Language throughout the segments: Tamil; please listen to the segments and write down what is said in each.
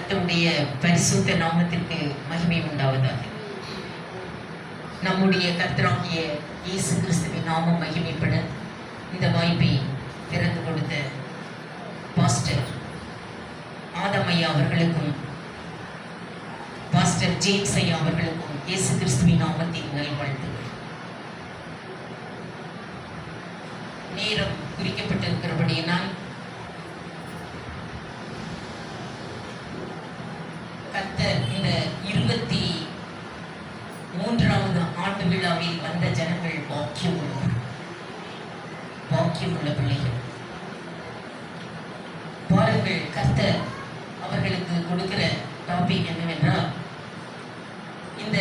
கர்த்தருடைய பரிசுத்த நாமத்திற்கு மகிமை உண்டாவதாக. நம்முடைய கர்த்தராகிய இயேசு கிறிஸ்துவின் நாமம் மகிமைப்பட இந்த வாய்ப்பை திறந்து கொடுத்த பாஸ்டர் ஆதம் ஐயா அவர்களுக்கும் பாஸ்டர் ஜேம்ஸ் ஐயா அவர்களுக்கும் இயேசு கிறிஸ்துவின் நாமத்தின் நல்வாழ்த்துக்கள். நேரம் குறிக்கப்பட்டிருக்கிறபடியினால் கர்த்தர் இந்த 23வது ஆண்டு விழாவில் வந்த ஜனங்கள் பாக்கியமுள்ள பிள்ளைகள். பாருங்கள், கர்த்தர் அவர்களுக்கு கொடுக்கிற டாபிக் என்னவென்றால், இந்த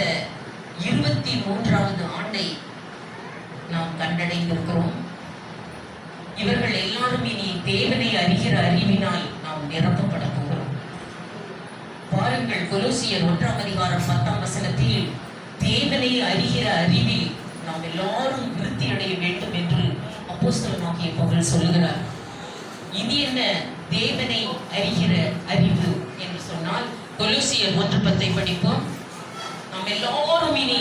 23வது ஆண்டை நாம் கண்டடைந்திருக்கிறோம். இவர்கள் எல்லாரும் இனி தேவனை அறிகிற அறிவினால் நாம் நிரப்பப்பட போகிறோம். பாருங்கள், கொலோசியர் 1ஆம் அதிகாரம் 10ஆம் வசனத்தில் தேவனை அறிகிற அறிவில் நாம் எல்லாரும் விருத்தி அடைய வேண்டும் என்று அப்போஸ்தலனாகிய பவுல் சொல்லுகிறார். இது என்ன தேவனை அறிகிற அறிவு என்று சொன்னால், கொலோசியர் 1:10 படிப்போம். நாம் எல்லாரும் இனி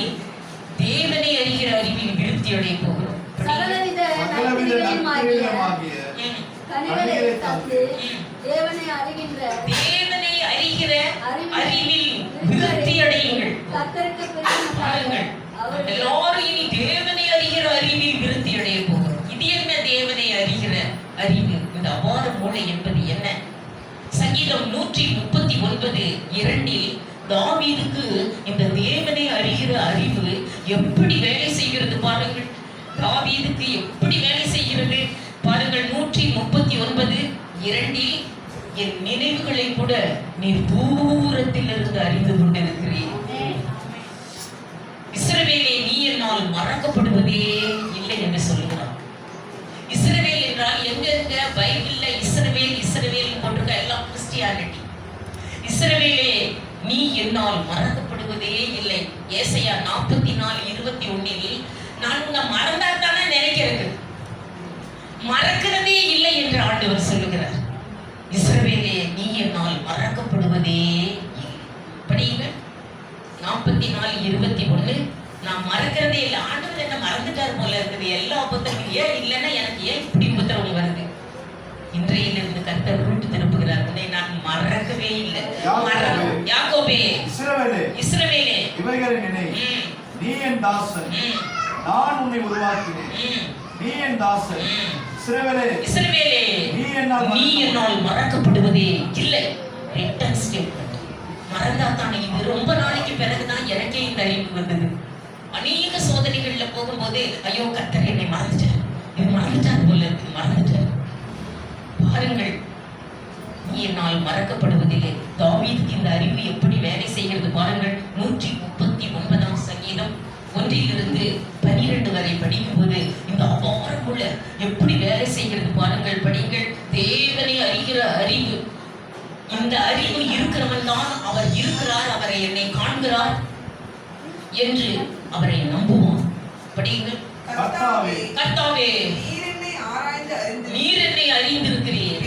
தேவனை அறிகிற அறிவில் விருத்தி அடைய போகிறோம். தேவனை அறிகிற அறிவில் விருத்தி அடையுங்கள். பாருங்கள், எல்லாரும் இனி தேவனை அறிகிற அறிவில் விருத்தி அடைய போகிறோம். இது என்ன தேவனை அறிகிற அறிவு? இந்த அபார மூளை என்பது என்ன? சங்கீதம் 139:2 தாவீதுக்கு இந்த தேவனை அறிகிற அறிவு எப்படி வேலை செய்கிறது பாருங்கள். தாவீதுக்கு எப்படி வேலை செய்கிறது பாருங்கள். 139:2 என் நினைவுகளை கூட நீ தூரத்தில் இருந்து அறிந்து கொண்டிருக்கிறேன். இஸ்ரவேலே, நீ என்னால் மறக்கப்படுவதே இல்லை என்று சொல்லுகிறான். இஸ்ரவேல் என்றால் எங்க பைபிள்ல இஸ்ரவேல் இஸ்ரவேல் போட்டிருக்க எல்லாம் கிறிஸ்டியானிட்டி. இஸ்ரவேலே, நீ என்னால் மறக்கப்படுவதே இல்லை. ஏசாயா 44:21 நான் உன்னை மறந்தா தானே நினைக்கிறது, மறக்கிறதே இல்லை என்று ஆண்டவர் சொல்லுகிறார். இஸ்ரவேலே, நீ என்னால் மறக்கப்படுவதே இல்லை. படியுங்க 44:21. நான் மறக்கிறதே இல்லை. ஆண்டவர் என்ன மறந்துட்டார் போல இருக்குது. எல்லா புத்தகம் ஏன் இல்லைன்னா எனக்கு ஏன் இப்படி புத்தகம் வருது? இன்றையிலிருந்து கர்த்தர் ரூட்டு திருப்புகிறார். உன்னை நான் மறக்கவே இல்லை. யாக்கோபே, இஸ்ரவேலே, இவைகளை நினை, நீ என் தாசன், நான் உன்னை உருவாக்கினேன். நீ என் தாசன். இஸ்ரவேலே, நீ என்னால் மறக்கப்படுவதே இல்லை. Written statement. மறந்தா தானே. இது ரொம்ப நாளைக்கு பிறகுதான் எனக்கே இந்த அறிவு வந்தது. அநேக சோதனைகள்ல போகும்போது, ஐயோ கர்த்தர் என்னை மறந்துட்டார், இது மறந்துட்டார் போல இருக்கு, மறந்துட்டார். பாருங்கள், நீ என்னால் மறக்கப்படுவதில்லை. தாவீதுக்கு இந்த அறிவு எப்படி வேலை செய்கிறது பாருங்கள். 139ஆம் சங்கீதம் 1-12 வரை படிக்கும்போது இந்த அபாரமுள்ள எப்படி வேலை செய்கிறது பாருங்கள். படிங்கள். தேவனை அறிகிற அறிவு. இந்த அறிவு இருக்கிறவன் தான் அவர் இருக்கிறார், அவரை என்னை காண்கிறார் என்று அவரை நம்புவான். படியுங்கள். கர்த்தாவே, நீர் என்னை அறிந்திருக்கிறீர்.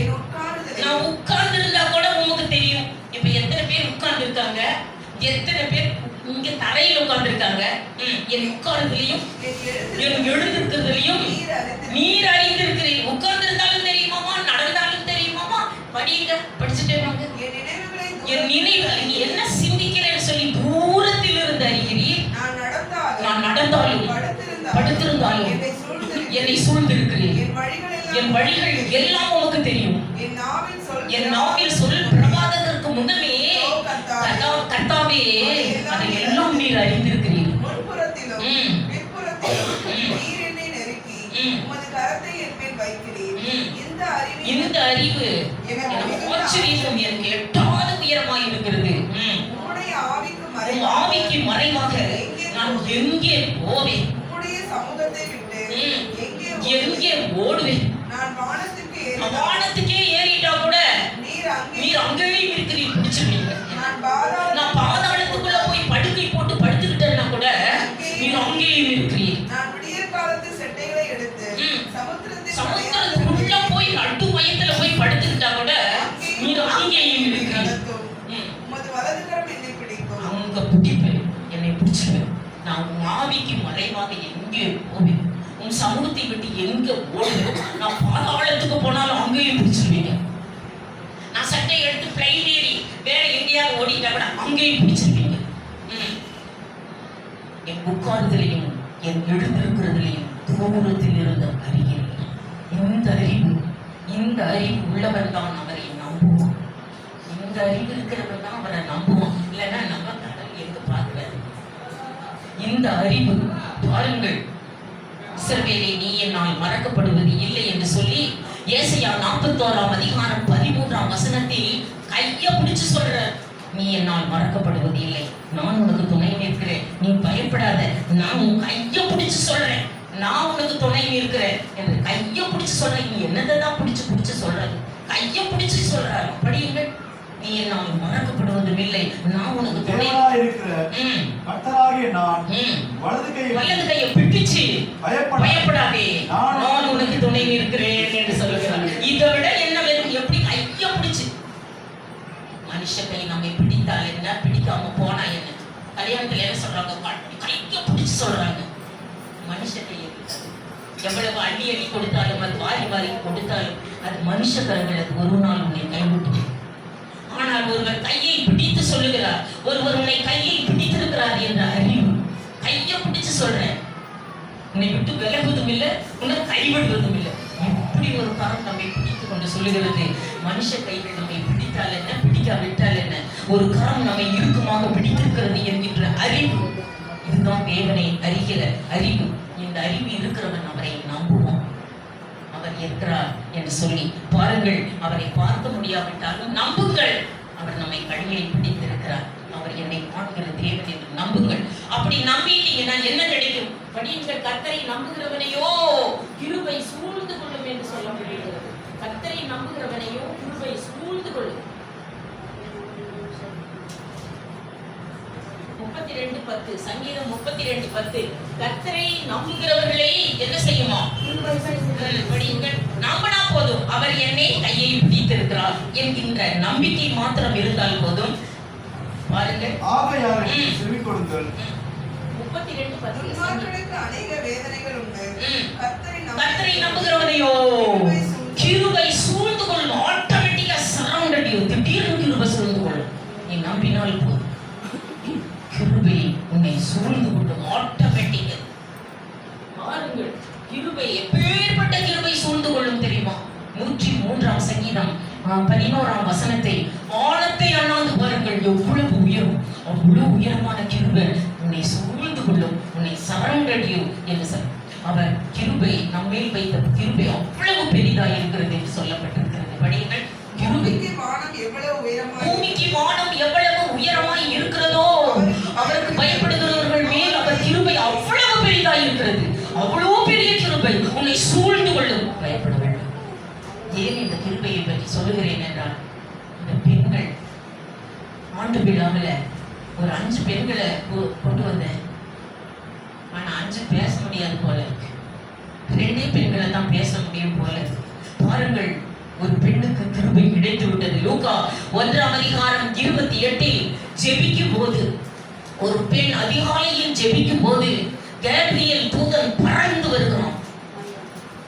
நான் உட்கார்ந்து இருந்தா கூட உமக்கு தெரியும். இப்ப எத்தனை பேர் உட்கார்ந்து இருக்காங்க, எத்தனை பேர் இங்க தரையில் உட்கார்ந்து இருக்காங்க. என் உட்கார்ந்ததுலயும் என் எழுந்திருக்கிறதுலயும் நீர் அறிந்திருக்கிறீர். உட்கார்ந்து இருந்தாலும் தெரியுமாமா, நடந்தாலும் தெரியுமாமா. படியுங்க, படிச்சுட்டே வாங்க. என் நினைவுகளை நீ என்ன சிந்திக்கிறேன்னு சொல்லி தூரத்தில் இருந்து அறிகிறீர். நான் நடந்தாலும் படுத்திருந்தாலும் என்னை சூழ்ந்திருக்கிறேன். என் வழிகள் எல்லாம் உமக்கு தெரியும். என் நாவில் சொல் பிரபாதத்திற்கு முன்னமே கர்த்தாவே, அதை எல்லாம் நீர் அறிந்திருக்கிறீர். இந்த அறிவு ஆச்சரியம் எனக்கு எட்டாத உயரமாய் இருக்கிறது. ஆவிக்கு மறைவாக நான் எங்கே போவேன், எங்கே ஓடுவேன். வானத்துக்கே ஏறிட்டா கூட நீர் அங்கேயும் இருக்கிறீர், பிடிச்சிருவீங்க. நான் பாதாளத்துக்குள்ள போய் படுக்கை போட்டு படுத்துக்கிட்டேன்னா கூட நீர் அங்கேயும் இருக்கிறீர். சமுத்திரத்துக்குள்ள போய் நட்டு மையத்துல போய் படுத்துக்கிட்டா கூட நீர் அங்கேயும் இருக்கிறீர். நிமித்தமாக எங்கே போவேன், உன் சமூகத்தை விட்டு எங்க ஓடுவேன், நான் பாதாளத்துக்கு போனாலும் அங்கேயும் பிடிச்சிருவீங்க. நான் சட்டை எடுத்து பிளைன் ஏறி வேற எங்கேயாவது ஓடிட்டா கூட அங்கேயும் பிடிச்சிருவீங்க. என் உட்கார்தலையும் என் எழுந்திருக்கிறதுலையும் தூரத்தில் இருந்த அறிகிறேன். இந்த அறிவு உள்ளவன் தான் அவரை நம்புவான். இந்த அறிவு இருக்கிறவன் தான் அவரை நம்புவான். இல்லைன்னா நம்ம கடல் எங்க பார்க்கிறாரு. இந்த அறிவு பாருங்கள், இஸ்ரவேலே நீ என்னால் மறக்கப்படுவது இல்லை என்று சொல்லி ஏசாயா 41ஆம் அதிகாரம் 13ஆம் வசனத்தில் கையை பிடிச்சு சொல்ற, நீ என்னால் மறக்கப்படுவது இல்லை, நான் உனக்கு துணை நிற்கிறேன், நீ பயப்படாத, நான் உன் கையை பிடிச்சு சொல்றேன், நான் உனக்கு துணை நிற்கிறேன் என்று கையை பிடிச்சு சொல்றேன். நீ என்னதான் பிடிச்சு சொல்றது, கையை பிடிச்சு சொல்றாரு. படியுங்கள், நீ என்னால் மறக்கப்படுவதும் இல்லை, நான் உனக்கு துணை இருக்கிற கர்த்தராகிய நான் வலது கையை பிடிச்சு பயப்படாதே, நான் உனக்கு துணை நிற்கிறேன் என்று சொல்லுகிறார். இதை விட என்ன வேணும்? எப்படி கையை பிடிச்சு. மனுஷ கை நம்மை பிடித்தால் என்ன, பிடிக்காம போனா என்ன? கல்யாணத்துல என்ன சொல்றாங்க? கையை பிடிச்சு சொல்றாங்க. மனுஷ கையை எவ்வளவு அள்ளி அள்ளி கொடுத்தாலும், அது வாரி வாரி கொடுத்தாலும், அது மனுஷ கரங்கள் அது ஒரு நாள் உன்னை கைவிட்டு. ஆனால் ஒருவர் கையை பிடித்து சொல்லுகிறார், ஒருவர் உன்னை கையை பிடித்திருக்கிறார் என்ற அறிவு. கையை பிடிச்சு சொல்றேன், உன்னை விட்டு விலகுவதும் இல்லை, உன்னை கைவிடுவதும் இல்லை. இப்படி ஒரு கரம் நம்மை பிடித்துக் கொண்டு சொல்லுகிறது. மனுஷ கைகள் நம்மை பிடித்தால் என்ன, பிடிக்காவிட்டால் என்ன, ஒரு கரம் நம்மை இறுக்கமாக பிடித்திருக்கிறது என்கின்ற அறிவு. இதுதான் தேவனை அறிகிற அறிவு. இந்த அறிவு இருக்கிறவன் அவரை நம்புவான். அவர் இருக்கிறார் என்று சொல்லி பாருங்கள். அவரை பார்க்க முடியாவிட்டாலும் நம்புங்கள், அவர் நம்மை கையில் பிடித்திருக்கிறார், அவர் என்னை பார்க்கிற தேவன் என்று நம்புங்கள். அப்படி நம்பிட்டீங்கன்னா என்ன கிடைக்கும்? படியுங்கள், கர்த்தரை நம்புகிறவனையோ கிருபை சூழ்ந்து கொள்ளும் என்று சொல்லப்படுகிறது. கர்த்தரை நம்புகிறவனையோ கிருபை சூழ்ந்து கொள்ளும். 32:10 சங்கீதம் 32:10 கர்த்தரை நம்புகிறவர்களை என்ன செய்யுமா? படியுங்கள், நம்பினா போதும், அவர் என்னை கையை பிடித்திருக்கிறார் என்கின்ற நம்பிக்கை மாத்திரம் இருந்தால் போதும். பாருங்கள், ஆகையால் செவி கொடுங்கள். 32:10 அநேக வேதனைகள் உண்டு, கர்த்தரை நம்புகிறவனையோ கிருபை சூழ்ந்து கொள்ளும். ஆட்டோமேட்டிக்கா சரவுண்டட் யூ. திடீர்னு கிருபை சூழ்ந்து கொள்ளும். நீ நம்பினால் போதும், கிருபை உன்னை சூழ்ந்து கொள்ளும். ஆட்டோமேட்டிக்கா பாருங்கள், கிருபை எப்பேற்பட்ட கிருபை சூழ்ந்து கொள்ளும் தெரியுமா? 103ஆம் சங்கீதம் 11ஆம் வசனத்தை ஆழத்தை அண்ணாந்து பாருங்கள். எவ்வளவு உயரம், அவ்வளவு உயரமான கிருபை உன்னை சூழ்ந்து கொள்ளும், உன்னை சரண்டடியும் என்று சொல்ல. அவர் கிருபை நம்மேல் வைத்த கிருபை அவ்வளவு பெரிதாய் இருக்கிறது என்று சொல்லப்பட்டிருக்கிறது. படியுங்கள், பூமிக்கு வானம் எவ்வளவு உயரமாய் இருக்கிறதோ அவருக்கு பயப்படுகிறவர்கள் மேல் அவர் கிருபை அவ்வளவு பெரிதாய் இருக்கிறது. அவ்வளவு பெரிய கிருபை உன்னை சூழ்ந்து கொள்ளும், பயப்பட வேண்டும். ஏன் இந்த கிருபையை பற்றி சொல்லுகிறேன் என்றால், இந்த பெண்கள் ஆண்டு விழாவில் ஒரு 5 பெண்களை கொண்டு வந்தேன். ஆனா 5 பேச முடியாது போல இருக்கு, 2 பெண்களை தான் பேச முடியும் போல இருக்கு. பாருங்கள், ஒரு பெண்ணுக்கு கிருபை கிடைத்து விட்டது. லூக்கா 1ஆம் அதிகாரம் 28இல் ஜெபிக்கும் போது, ஒரு பெண் அதிகாலையில் ஜெபிக்கும் போது கேப்ரியல் தூதன் பறந்து வருகிறான்.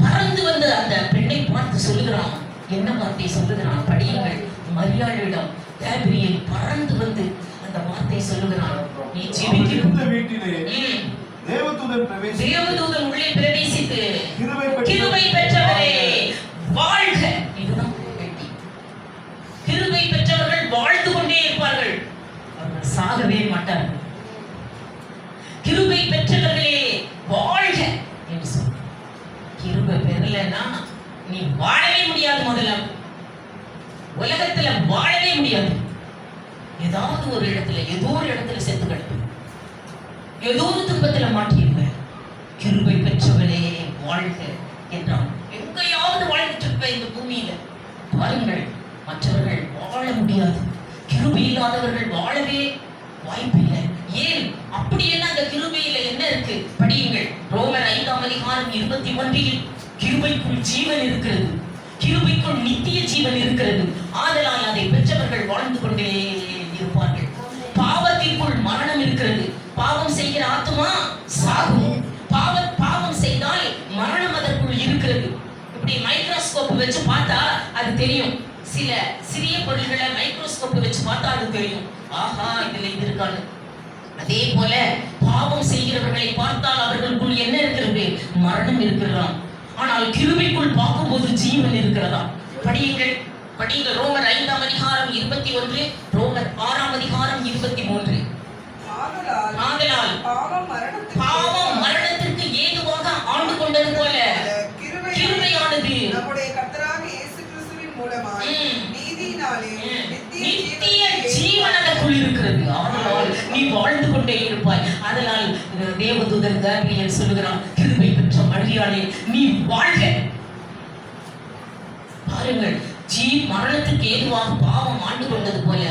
பறந்து வந்து அந்த பெண்ணை பார்த்து சொல்லுகிறான். என்ன வார்த்தை சொல்லுகிறான்? படியுங்கள், மரியாளிடம் கேப்ரியல் பறந்து வந்து அந்த வார்த்தை சொல்லுகிறான். நீ ஜெபிக்கும் வீட்டிலே தேவதூதன் உள்ளே பிரவேசித்து கிருபை பெற்றவரே வாழ்க. இதுதான் கேள்வி. கிருபை பெற்றவர்கள் வாழ்ந்து கொண்டே இருப்பார்கள், அவர்கள் சாகவே மாட்டார்கள். கிருபை பெற்றவர்களே வாழ்க என்று சொல்ற. கிருபை பெறலன்னா நீ வாழவே முடியாது. முதல்ல உலகத்துல வாழவே முடியாது. ஏதாவது ஒரு இடத்துல, ஏதோ ஒரு இடத்துல செத்து கிடப்பு, ஏதோ ஒரு துன்பத்துல மாட்டியிருப்பேன். கிருபை பெற்றவளே வாழ்க என்றான். எங்கேயாவது வாழ்ந்துட்டு இருப்ப இந்த பூமியில. பாருங்கள், மற்றவர்கள் வாழ முடியாது, கிருபை இல்லாதவர்கள் வாழவே வாய்ப்பில்லை. ஏன்? அப்படி என்ன அந்த கிருபையில என்ன இருக்கு? படியுங்கள், ரோமர் 5ஆம் அதிகாரம் 21இல் கிருபைக்குள் ஜீவன் இருக்கிறது, கிருபைக்குள் நித்திய ஜீவன் இருக்கிறது. ஆதலால் அதை பெற்றவர்கள் வாழ்ந்து கொண்டே இருப்பார்கள். பாவத்திற்குள் மரணம் இருக்கிறது, பாவம் செய்கிற ஆத்துமா சாகும். வச்சு பார்த்தா அது தெரியும். சில சிறிய பொருள்களை மைக்ரோஸ்கோப் வச்சு பார்த்தா அது தெரியும். ஆஹா, இதுல இது இருக்கான்னு. அதே போல பாவம் செய்கிறவர்களை பார்த்தால் அவர்களுக்குள் என்ன இருக்கிறது? மரணம் இருக்கிறதாம். ஆனால் கிருபைக்குள் பார்க்கும்போது ஜீவன் இருக்கிறதா? படியுங்கள். ரோமர் 5ஆம் அதிகாரம் 21, ரோமர் 6ஆம் அதிகாரம் 23. ஆதலால் பாவம் மரணத்திற்கு ஏதுவாக ஆண்டு கொண்டது போல கிருபையானது நம்முடைய கர்த்தராகிய இயேசு கிறிஸ்துவின் மூலமாய் நீதியினாலே நித்திய ஜீவன் அதற்குள் இருக்கிறது. ஆதலால் நீ வாழ்ந்து கொண்டே இருப்பாய். அதனால் தேவதூதன் காபிரியல் சொல்லுகிறான், கிருபை பெற்ற மரியாளே நீ வாழ்க. பாருங்கள், மரணத்துக்கு ஏதுவாக பாவம் ஆண்டு கொண்டது போல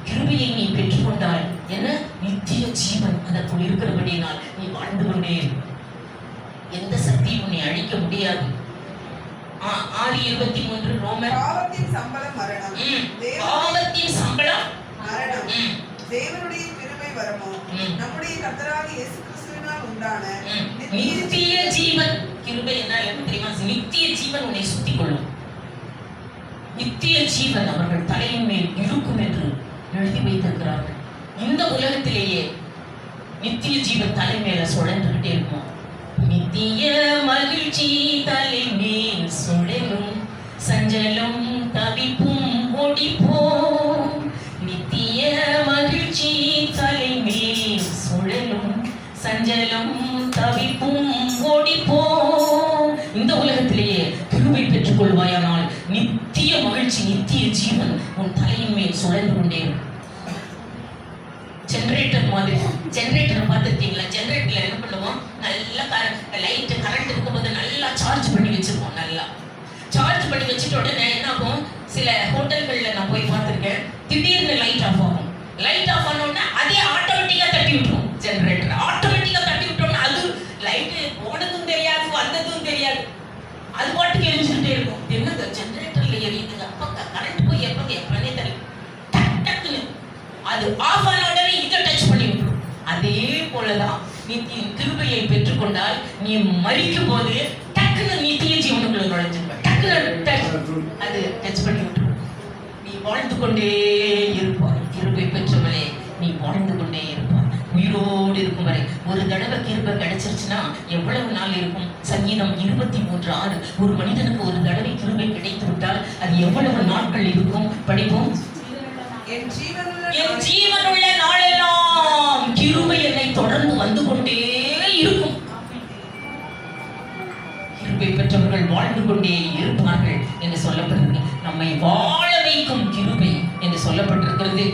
கிருபையை நீ பெற்றுக்கொண்டால் என்ன? நித்திய ஜீவன் அதற்குள் இருக்கிறபடியினால் நீ வாழ்ந்து கொண்டே இரு. எந்த சக்தியும் உன்னை அழிக்க முடியாது. 6:23 ரோமர். பாவத்தின் சம்பளம் மரணம், பாவத்தின் சம்பளம் மரணம், தேவனுடைய கிருபை வரமோ நம்முடைய கர்த்தராகிய இயேசு கிறிஸ்துவினால் உண்டான நித்திய ஜீவன். கிருபை என்ன தெரியுமா? நித்திய ஜீவன் உன்னை சுத்திக் கொள்ளும். நித்திய ஜீவன் அவர்கள் தலையின் மேல் இருக்கும் என்று எழுதி வைத்திருக்கிறார்கள். இந்த உலகத்திலேயே நித்திய ஜீவன் தலை மேல சுழன்றுகிட்டே இருக்கும். நித்திய மகிழ்ச்சி தலை மேல் சுழலும், சஞ்சலம் தவிப்பும் ஓடிப்போம். நித்திய மகிழ்ச்சி தலை மேல் சுழலும், சஞ்சலம் தவிப்பும் ஓடிப்போம். இந்த உலகத்திலேயே கிருபை பெற்றுக் கொள்வாயானால் நித்திய மகிழ்ச்சி, நித்திய ஜீவன் உன் தலையின் மேல் சுழன்று கொண்டே இருக்கும். ஜெனரேட்டர் மாதிரி. ஜெனரேட்டரை பார்த்துருக்கீங்களா? ஜெனரேட்டர்ல என்ன பண்ணுவோம்? நல்லா லைட் கரண்ட் இருக்கும்போது நல்லா சார்ஜ் பண்ணி வச்சிருக்கோம். நல்லா சார்ஜ் பண்ணி வச்சுட்ட உடனே என்ன ஆகும்? சில ஹோட்டல்கள்ல நான் போய் பார்த்துருக்கேன், திடீர்னு லைட் ஆஃப் ஆகும். லைட் ஆஃப் ஆன உடனே அதே ஆட்டோமேட்டிக்கா தட்டி விட்டுரும். ஜெனரேட்டர் ஆட்டோமேட்டிக்கா தட்டி விட்டோம்னா அது லைட்டு போனதும் தெரியாது, வந்ததும் தெரியாது, அது பாட்டுக்கு எரிஞ்சுக்கிட்டே இருக்கும். என்னது ஜெனரேட்டர்ல எரியுது? அப்ப கரண்ட் போய் எப்பனே தெரியும். டக்குன்னு அது ஆஃப் ஆன உடனே இதை டச் பண்ணி விட்டுரும். அதே போலதான் நீ கிருபையை பெற்றுக்கொண்டால் நீ மரிக்கும் போது டக்குன்னு நித்திய ஜீவனுக்குள்ள நுழைஞ்சிருப்ப. டக்குன்னு அது டச் பண்ணி விட்டுரும். நீ வாழ்ந்து கொண்டே இருப்பாய். கிருபை பெற்றவளே நீ வாழ்ந்து கொண்டே இருப்பாய் உயிரோடு இருக்கும் வரை. ஒரு தடவை கிருபை கிடைச்சிருச்சுன்னா எவ்வளவு நாள் இருக்கும்? சங்கீதம் 23:6. ஒரு மனிதனுக்கு ஒரு தடவை கிருபை கிடைத்து விட்டால் அது எவ்வளவு நாட்கள் இருக்கும்? படிப்போம். என் ஜீவனுள்ள நாளெல்லாம் கிருபை என்னை தொடர்ந்து வந்து கொண்டே இருக்கும். கிருபை பெற்றவர்கள் வாழ்ந்து கொண்டே இருப்பார்கள் என்று சொல்லப்படுகிறது. நம்மை வாழ வைக்கும் கிருபை என்று சொல்லப்பட்டிருக்கிறது.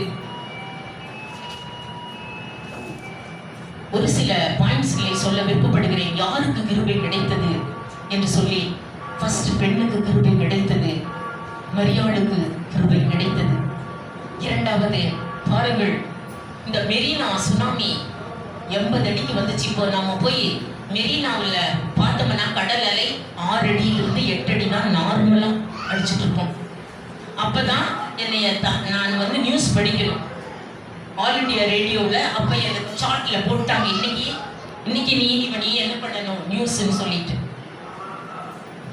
ஒரு சில பாயிண்ட்ஸ்களை சொல்ல விருப்பப்படுகிறேன். யாருக்கு கிருபை கிடைத்தது என்று சொல்லி, ஃபர்ஸ்ட் பெண்ணுக்கு கிருபை கிடைத்தது, மரியாளுக்கு கிருபை கிடைத்தது. இரண்டாவது பாருங்கள், இந்த மெரினா சுனாமி 80 அடிக்கு வந்துச்சு. இப்போ நாம போய் மெரினாவில் பார்த்தோம்னா கடல் அலை 6 அடியிலிருந்து 8 அடி தான் நார்மலா அடிச்சுட்டு இருக்கோம். அப்பதான் நான் வந்து நியூஸ் படிக்கணும் ஆல் இண்டியா ரேடியோவில். அப்போ எனக்கு சார்ட்ல போட்டாங்க, இன்னைக்கு நீ என்ன பண்ணணும் நியூஸ்ன்னு சொல்லிட்டு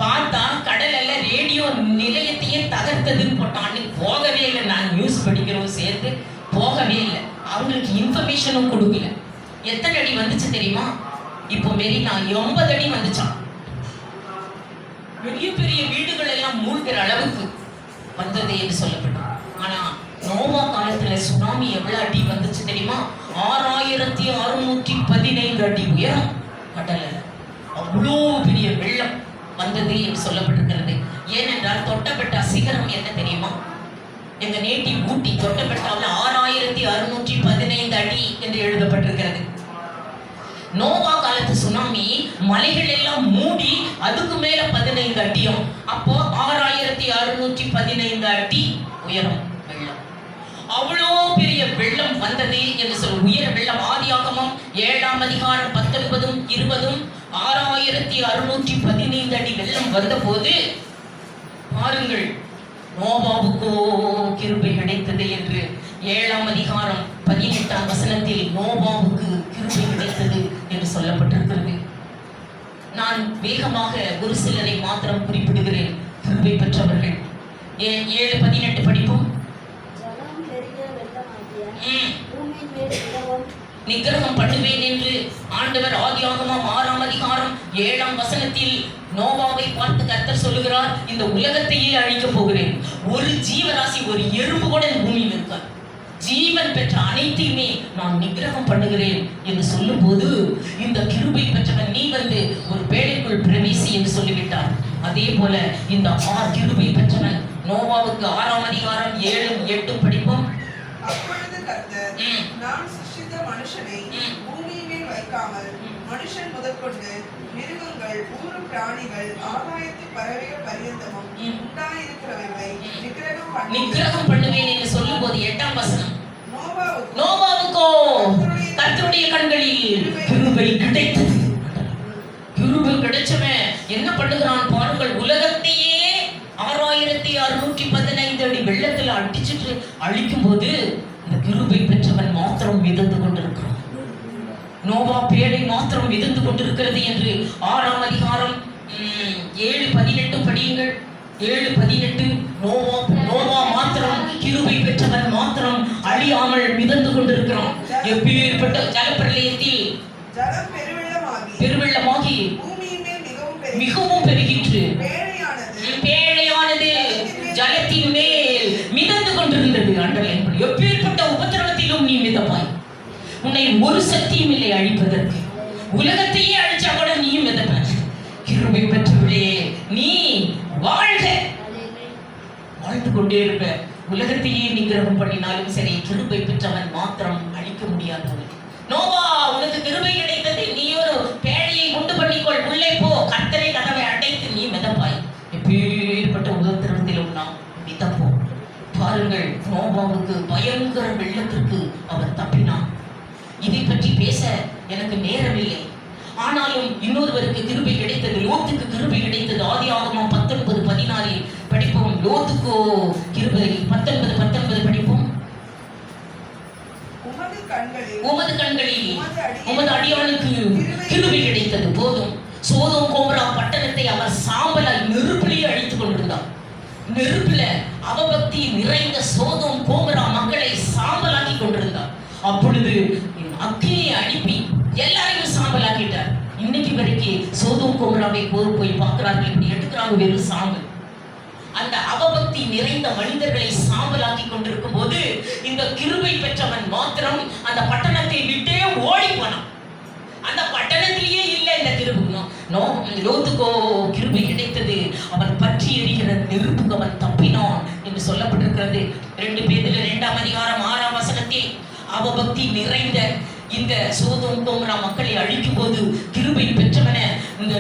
பார்த்தா கடல் எல்லாம் ரேடியோ நிலையத்தையே தகர்த்ததுன்னு போட்டான். அன்னைக்கு போகவே இல்லை. நான் நியூஸ் படிக்கிறோம் சேர்த்து போகவே இல்லை. அவங்களுக்கு இன்ஃபர்மேஷனும் கொடுக்கல. எத்தனை அடி வந்துச்சு தெரியுமா? இப்போ மெரினா 80 அடி வந்துச்சான். பெரிய பெரிய வீடுகள் எல்லாம் மூழ்கிற அளவுக்கு வந்தது என்று சொல்லப்பட்டது. ஆனா நோவா காலத்துல சுனாமி எவ்வளவு அடி வந்துச்சு தெரியுமா? 6615 அடி உயரம் கடல்ல. அவ்வளோ பெரிய வெள்ளம் வந்தது என்று சொல்லப்பட்டிருக்கிறது. ஏனென்றால் தொட்டபெட்டா சிகரம் என்ன தெரியுமா? எங்க நேட்டிவ் ஊட்டி தொட்டபெட்டாவில் 6615 அடி என்று எழுதப்பட்டிருக்கிறது. நோவா காலத்து சுனாமி மலைகள் எல்லாம் மூடி அதுக்கு மேல 15 அடியும். அப்போ 6615 அடி உயரம் வெள்ளம். அவ்வளோ பெரிய வெள்ளம் வந்தது என்று சொல்ல உயர வெள்ளம். ஆதியாகமம் 7ஆம் அதிகாரம் 19, 20 6615 அடி வெள்ளம் வந்த போது பாருங்கள், நோவாவுக்கோ கிருபை கிடைத்தது என்று 7ஆம் அதிகாரம் 18ஆம் வசனத்தில் நோவாவுக்கு கிருபை கிடைத்தது என்று சொல்லப்பட்டிருக்கிறது. நான் வேகமாக ஒரு சிலரை மாத்திரம் குறிப்பிடுகிறேன். கிருபை பெற்றவர்கள் 7:18 படிப்போம். ஜலம் பெருக வெள்ளமாகிய ம். பூமியின் மேல் நிலவும் நிக்கிரகம் பண்ணுவேன் என்று ஆண்டவர் ஆதியாகமம் 6ஆம் அதிகாரம் 7ஆம் வசனத்தில் நோவாவை பார்த்து கர்த்தர் சொல்லுகிறார், இந்த உலகத்தையே அழிக்கப் போகிறேன். ஒரு ஜீவராசி, ஒரு எறும்பு கூட இந்த பூமியில் இருக்காது. ஜீவன் பெற்ற அனைத்தையுமே நான் நிக்கிரகம் பண்ணுகிறேன் என்று சொல்லும் போது, இந்த கிருபை பெற்றவன் நீ வந்து ஒரு பேழைக்குள் பிரவேசி என்று சொல்லிவிட்டார். அதே போல இந்த கிருபை பெற்றவன் நோவாவுக்கு 6ஆம் அதிகாரம் 7-8 படிப்போம். அப்பொழுது கர்த்தர், நான் சிருஷ்டித்த மனுஷனை பூமியின் மேல் வைக்காமல் மனுஷன் முதற்கொண்டு மிருகங்கள், ஊரும் பிராணிகள், ஆகாயத்து பறவைகள் பரியந்தமும் உண்டாயிருக்கிறவைகளை நிக்கிரகம் பண்ணுவேன் என்று சொல்லும் போது 8ஆம் வசனம், நோவாவுக்கு நோவாவுக்கோ கர்த்தருடைய கண்களில் கிருபை கிடைத்தது. கிருபை கிடைச்சவன் என்ன பண்ணுகிறான் பாருங்கள், உலகத்தையே 6615 அடி வெள்ளத்தில் அடிச்சுட்டு அழிக்கும் போது இந்த கிருபை பெற்றவன் மாத்திரம் மிதந்து கொண்டிருக்கிறான். நோவா பேழை மாத்திரம் மிதந்து கொண்டிருக்கிறது என்று 6ஆம் அதிகாரம் 7:18 படியுங்கள். 7:18 நோவா மாத்திரம், கிருபை பெற்றவன் மாத்திரம் அழியாமல் மிதந்து கொண்டிருக்கிறான். எப்பேற்பட்ட ஜலப்பிரளயத்தில் ஜலம் பெருவெள்ளமாகி பூமியின் மேல் மிகவும் பெருகிற்று. பேழையானது ஜலத்தின் மேல் மிதந்து கொண்டிருந்தது. அண்டர்லைன் பண்ணி, எப்பேற்பட்ட உபத்திரவத்திலும் நீ மிதப்பாய். உன்னை ஒரு சக்தியும் இல்லை அழிப்பதற்கு. உலகத்தையே அழிச்சா கூட நீயும் மிதப்ப. கிருபை பெற்றவளே, நீ வாழ்க, வாழ்ந்து கொண்டே இருப்ப. உலகத்தையே நிகிரகம் பண்ணினாலும் சரி, கிருபை பெற்றவன் மாத்திரம் அழிக்க முடியாதவன். நோவா, உனக்கு கிருபை கிடைத்தது, நீ ஒரு பேழையை உண்டு பண்ணிக்கொள், உள்ளே போ, கர்த்தரை கதவை அடைத்து நீ மிதப்பாய். எப்பேற்பட்ட உபத்திரவத்திலும் நாம் மிதப்போம். பாருங்கள், நோவாவுக்கு பயங்கர வெள்ளத்திற்கு அவர் தப்பினான். இதை பற்றி பேச எனக்கு நேரமில்லை. ஆனாலும் இன்னொருவருக்கு கிருபை கிடைத்தது, லோத்துக்கு கிருபை கிடைத்தது. ஆதியாகமம் 19:14 படிப்போம். லோத்துக்கோ கிருபை 19:19 படிப்போம். உமது கண்களில் உமது அடியானுக்கு கிருபை கிடைத்தது போதும். சோதோம் கோமரா பட்டணத்தை அவர் சாம்பலாய் நெருப்பிலேயே அழித்துக் கொண்டிருந்தார். நெருப்பில அவபக்தி நிறைந்த சோதோம் கோமரா மக்களை சாம்பலாக்கி கொண்டிருந்தார். அப்பொழுது அக்கினியை அனுப்பி எல்லாரையும் சாம்பலாக்கிட்டார். இன்னைக்கு வரைக்கும் சோதோம் கோமராவை போய் பார்க்கிறார்கள், இப்படி எடுக்கிறாங்க வெறும் சாம்பல். அந்த அவபக்தி நிறைந்த மனிதர்களை சாம்பலாக்கி கொண்டிருக்கும் போது இந்த கிருபை பெற்றவன் மாத்திரம் அந்த பட்டணத்தை விட்டே ஓடி போனான். அந்த பட்டணத்திலேயே இல்லை இந்த கிருபை. லோத்துக்கோ கிருபை கிடைத்தது, அவன் பற்றி எரிகிற நெருப்புக்கு அவன் தப்பினான் என்று சொல்லப்பட்டிருக்கிறது. 2 பேதுரு 2ஆம் அதிகாரம் 6ஆம் வசனத்தில் அவபக்தி நிறைந்த இந்த சோதோம் கோமரா மக்களை அழிக்கும் போது கிருபை பெற்றவன இந்த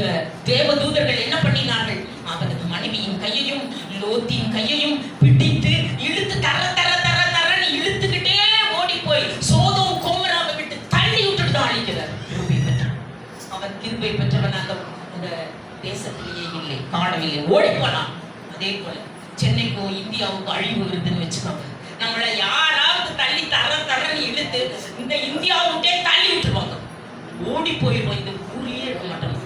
தேவதூதர்கள் என்ன பண்ணினார்கள்? அவனது மனைவியின் கையையும் லோத்தின் கையையும் பிடித்து இழுத்து தரன்னு இழுத்துக்கிட்டே ஓடி போய் சோதோம் கோமராவை விட்டு தள்ளி விட்டுட்டு தான் அழிக்கிறார். கிருபை பெற்றவன், அவன் கிருபை பெற்றவன் அந்த தேசத்திலேயே இல்லை, காணவில்லை, ஓடி போனான். அதே போல சென்னைக்கோ இந்தியாவுக்கு அழிவு வருதுன்னு வச்சுக்கோங்க, நம்மளை யாராவது தள்ளி தரன்னு இழுத்து இந்த இந்தியாவுக்கே தள்ளி விட்டுருவாங்க, ஓடி போயிடுவோம். இந்த ஊரிலே இருக்க மாட்டோம்.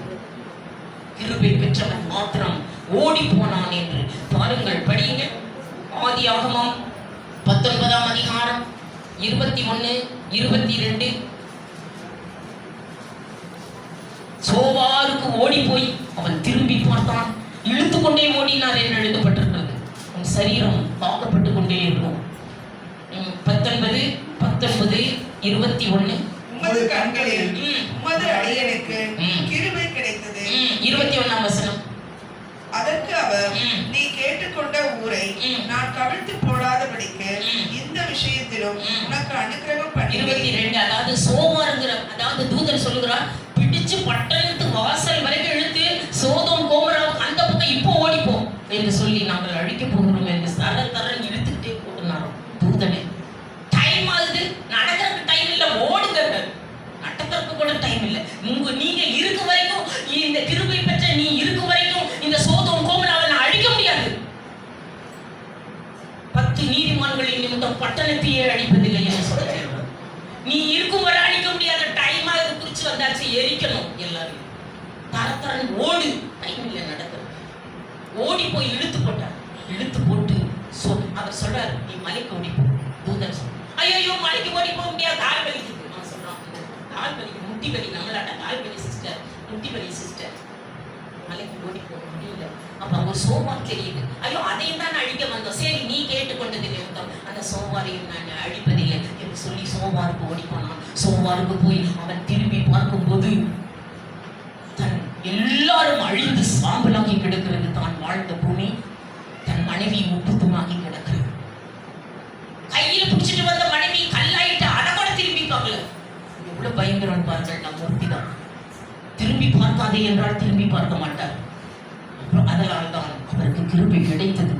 கிருபை பெற்றவன் மாத்திரம் ஓடி போனான் என்று பாருங்கள், படியுங்க. ஆதியாகமம் 19ஆம் அதிகாரம் 21-22. சோவாருக்கு ஓடி போய் அவன் திரும்பி பார்த்தான், இழுத்து கொண்டே ஓடினார் என்று எழுதப்பட்டிருக்கிறது. உன் சரீரம் காக்கப்பட்டு கொண்டே இருக்கும். 19-21. உமது கண்களில் உமது அடியனுக்கு கிருபை கிடைத்தது. 21ஆம் வசனம். அதற்கு அவர், நீ கேட்டுக்கொண்ட ஊரை நான் கவிழ்த்து போடாதபடிக்கு இந்த விஷயத்திலும் உனக்கு அனுக்கிரகம் பண்ணி. 22. அதாவது சோமாருங்கிற, அதாவது தூதன் சொல்லுகிறார், பிடிச்சு பட்டணத்து வாசல் வரைக்கும் இழுத்து சோதோம் கோமரா அந்த பக்கம் இப்போ ஓடிப்போம் என்று சொல்லி நாங்கள் அழிக்க போகிறோம் என்று தரன் இழுத்துக்கிட்டே போனார் தூதனை. டைம் ஆகுது, நடக்கிறதுக்கு டைம் இல்லை, ஓடுங்க. நடக்கிறதுக்கு கூட டைம் இல்லை. நீங்க இருக்க வரைக்கும், இந்த கிருபை பெற்ற நீ இருக்க வரைக்கும் இந்த சோதோம் கோமராவை நான் அழிக்க முடியாது. 10 நீதிமான்களின் நிமித்தம் பட்டணத்தையே அழிப்பதில்லை என்று சொல்றேன். நீ இருக்கும் வரை அழிக்க முடியாத. டைம் ஆகுது, குறிச்சு வந்தாச்சு, எரிக்கணும் எல்லாரும். தரத்தரன் ஓடு, டைம் இல்லை நடக்கிறது. ஓடி போய் இழுத்து போட்டார். இழுத்து போட்டு அவர் சொல்றாரு, நீ மலைக்கு ஓடி போ. தூதன் சொல்ற, ஐயோ மலைக்கு ஓடி போக முடியாது, கால் வலிக்குது. அவன் சொல்றான், கால் வலிக்கு, முட்டி வலி, நம்மளாட்ட கால் வலி சிஸ்டர், முட்டி வலி சிஸ்டர், மலைக்கு ஓடி போக முடியல. அப்ப ஒரு சோமார் தெரியுது, ஐயோ அதையும் தான் அழிக்க வந்தோம், சரி நீ கேட்டுக்கொண்டது நிமித்தம் அந்த சோமாரையும் நான் அழிப்பதில்லை என்று சொல்லி சோமாருக்கு ஓடி போனான். சோமாருக்கு போய் அவன் திரும்பி பார்க்கும்போது தன் எல்லாரும் அழிந்து சாம்பலாகி கிடக்கிறது. தான் வாழ்ந்த பூமி தன் மனைவி முப்புத்துமாகி கிடக்கிறது. கையில பிடிச்சிட்டு வந்த மனைவி கல்லாயிட்டு, அதை கூட திரும்பி பார்க்கல. எவ்வளவு பயங்கரம் பாருங்கள். நம் மூர்த்தி தான் திரும்பி பார்க்காதே என்றால் திரும்பி பார்க்க மாட்டார். அதனால் தான் அவருக்கு கிருபை கிடைத்தது.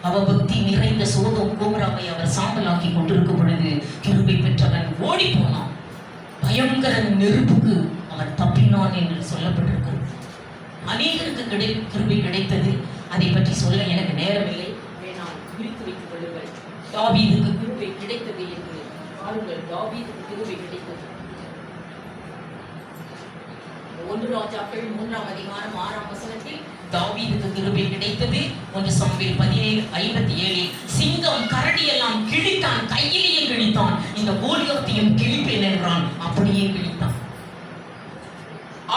அவபக்தி நிறைந்த சோதோம் கோமராவை அவர் சாம்பலாக்கி கொண்டிருக்கும் பொழுது கிருபை பெற்றவன் ஓடி போனான். பயங்கர நெருப்புக்கு அவன் தப்பினான் என்று சொல்லப்பட்டிருக்கிறது. அநேகருக்கு கிருபை கிடைத்தது. அதை பற்றி சொல்ல எனக்கு நேரமில்லை, வேணால் குறித்து வைத்துக் கொள்ளுங்கள். தாவீதுக்கு கிருபை கிடைத்தது என்று பாருங்கள். தாவீதுக்கு கிருபை கிடைத்தது. 1 ராஜாக்கள் 3ஆம் அதிகாரம் 6ஆம் வசனத்தில் தாவீதுக்கு கிருபை கிடைத்தது. 1 சாமுவேல் 17:57 சிங்கம் கரடியெல்லாம் கிழித்தான், கையிலேயே கிழித்தான், இந்த கோலியத்தையும் கிழிப்பேன் என்றான், அப்படியே கிழித்தான்.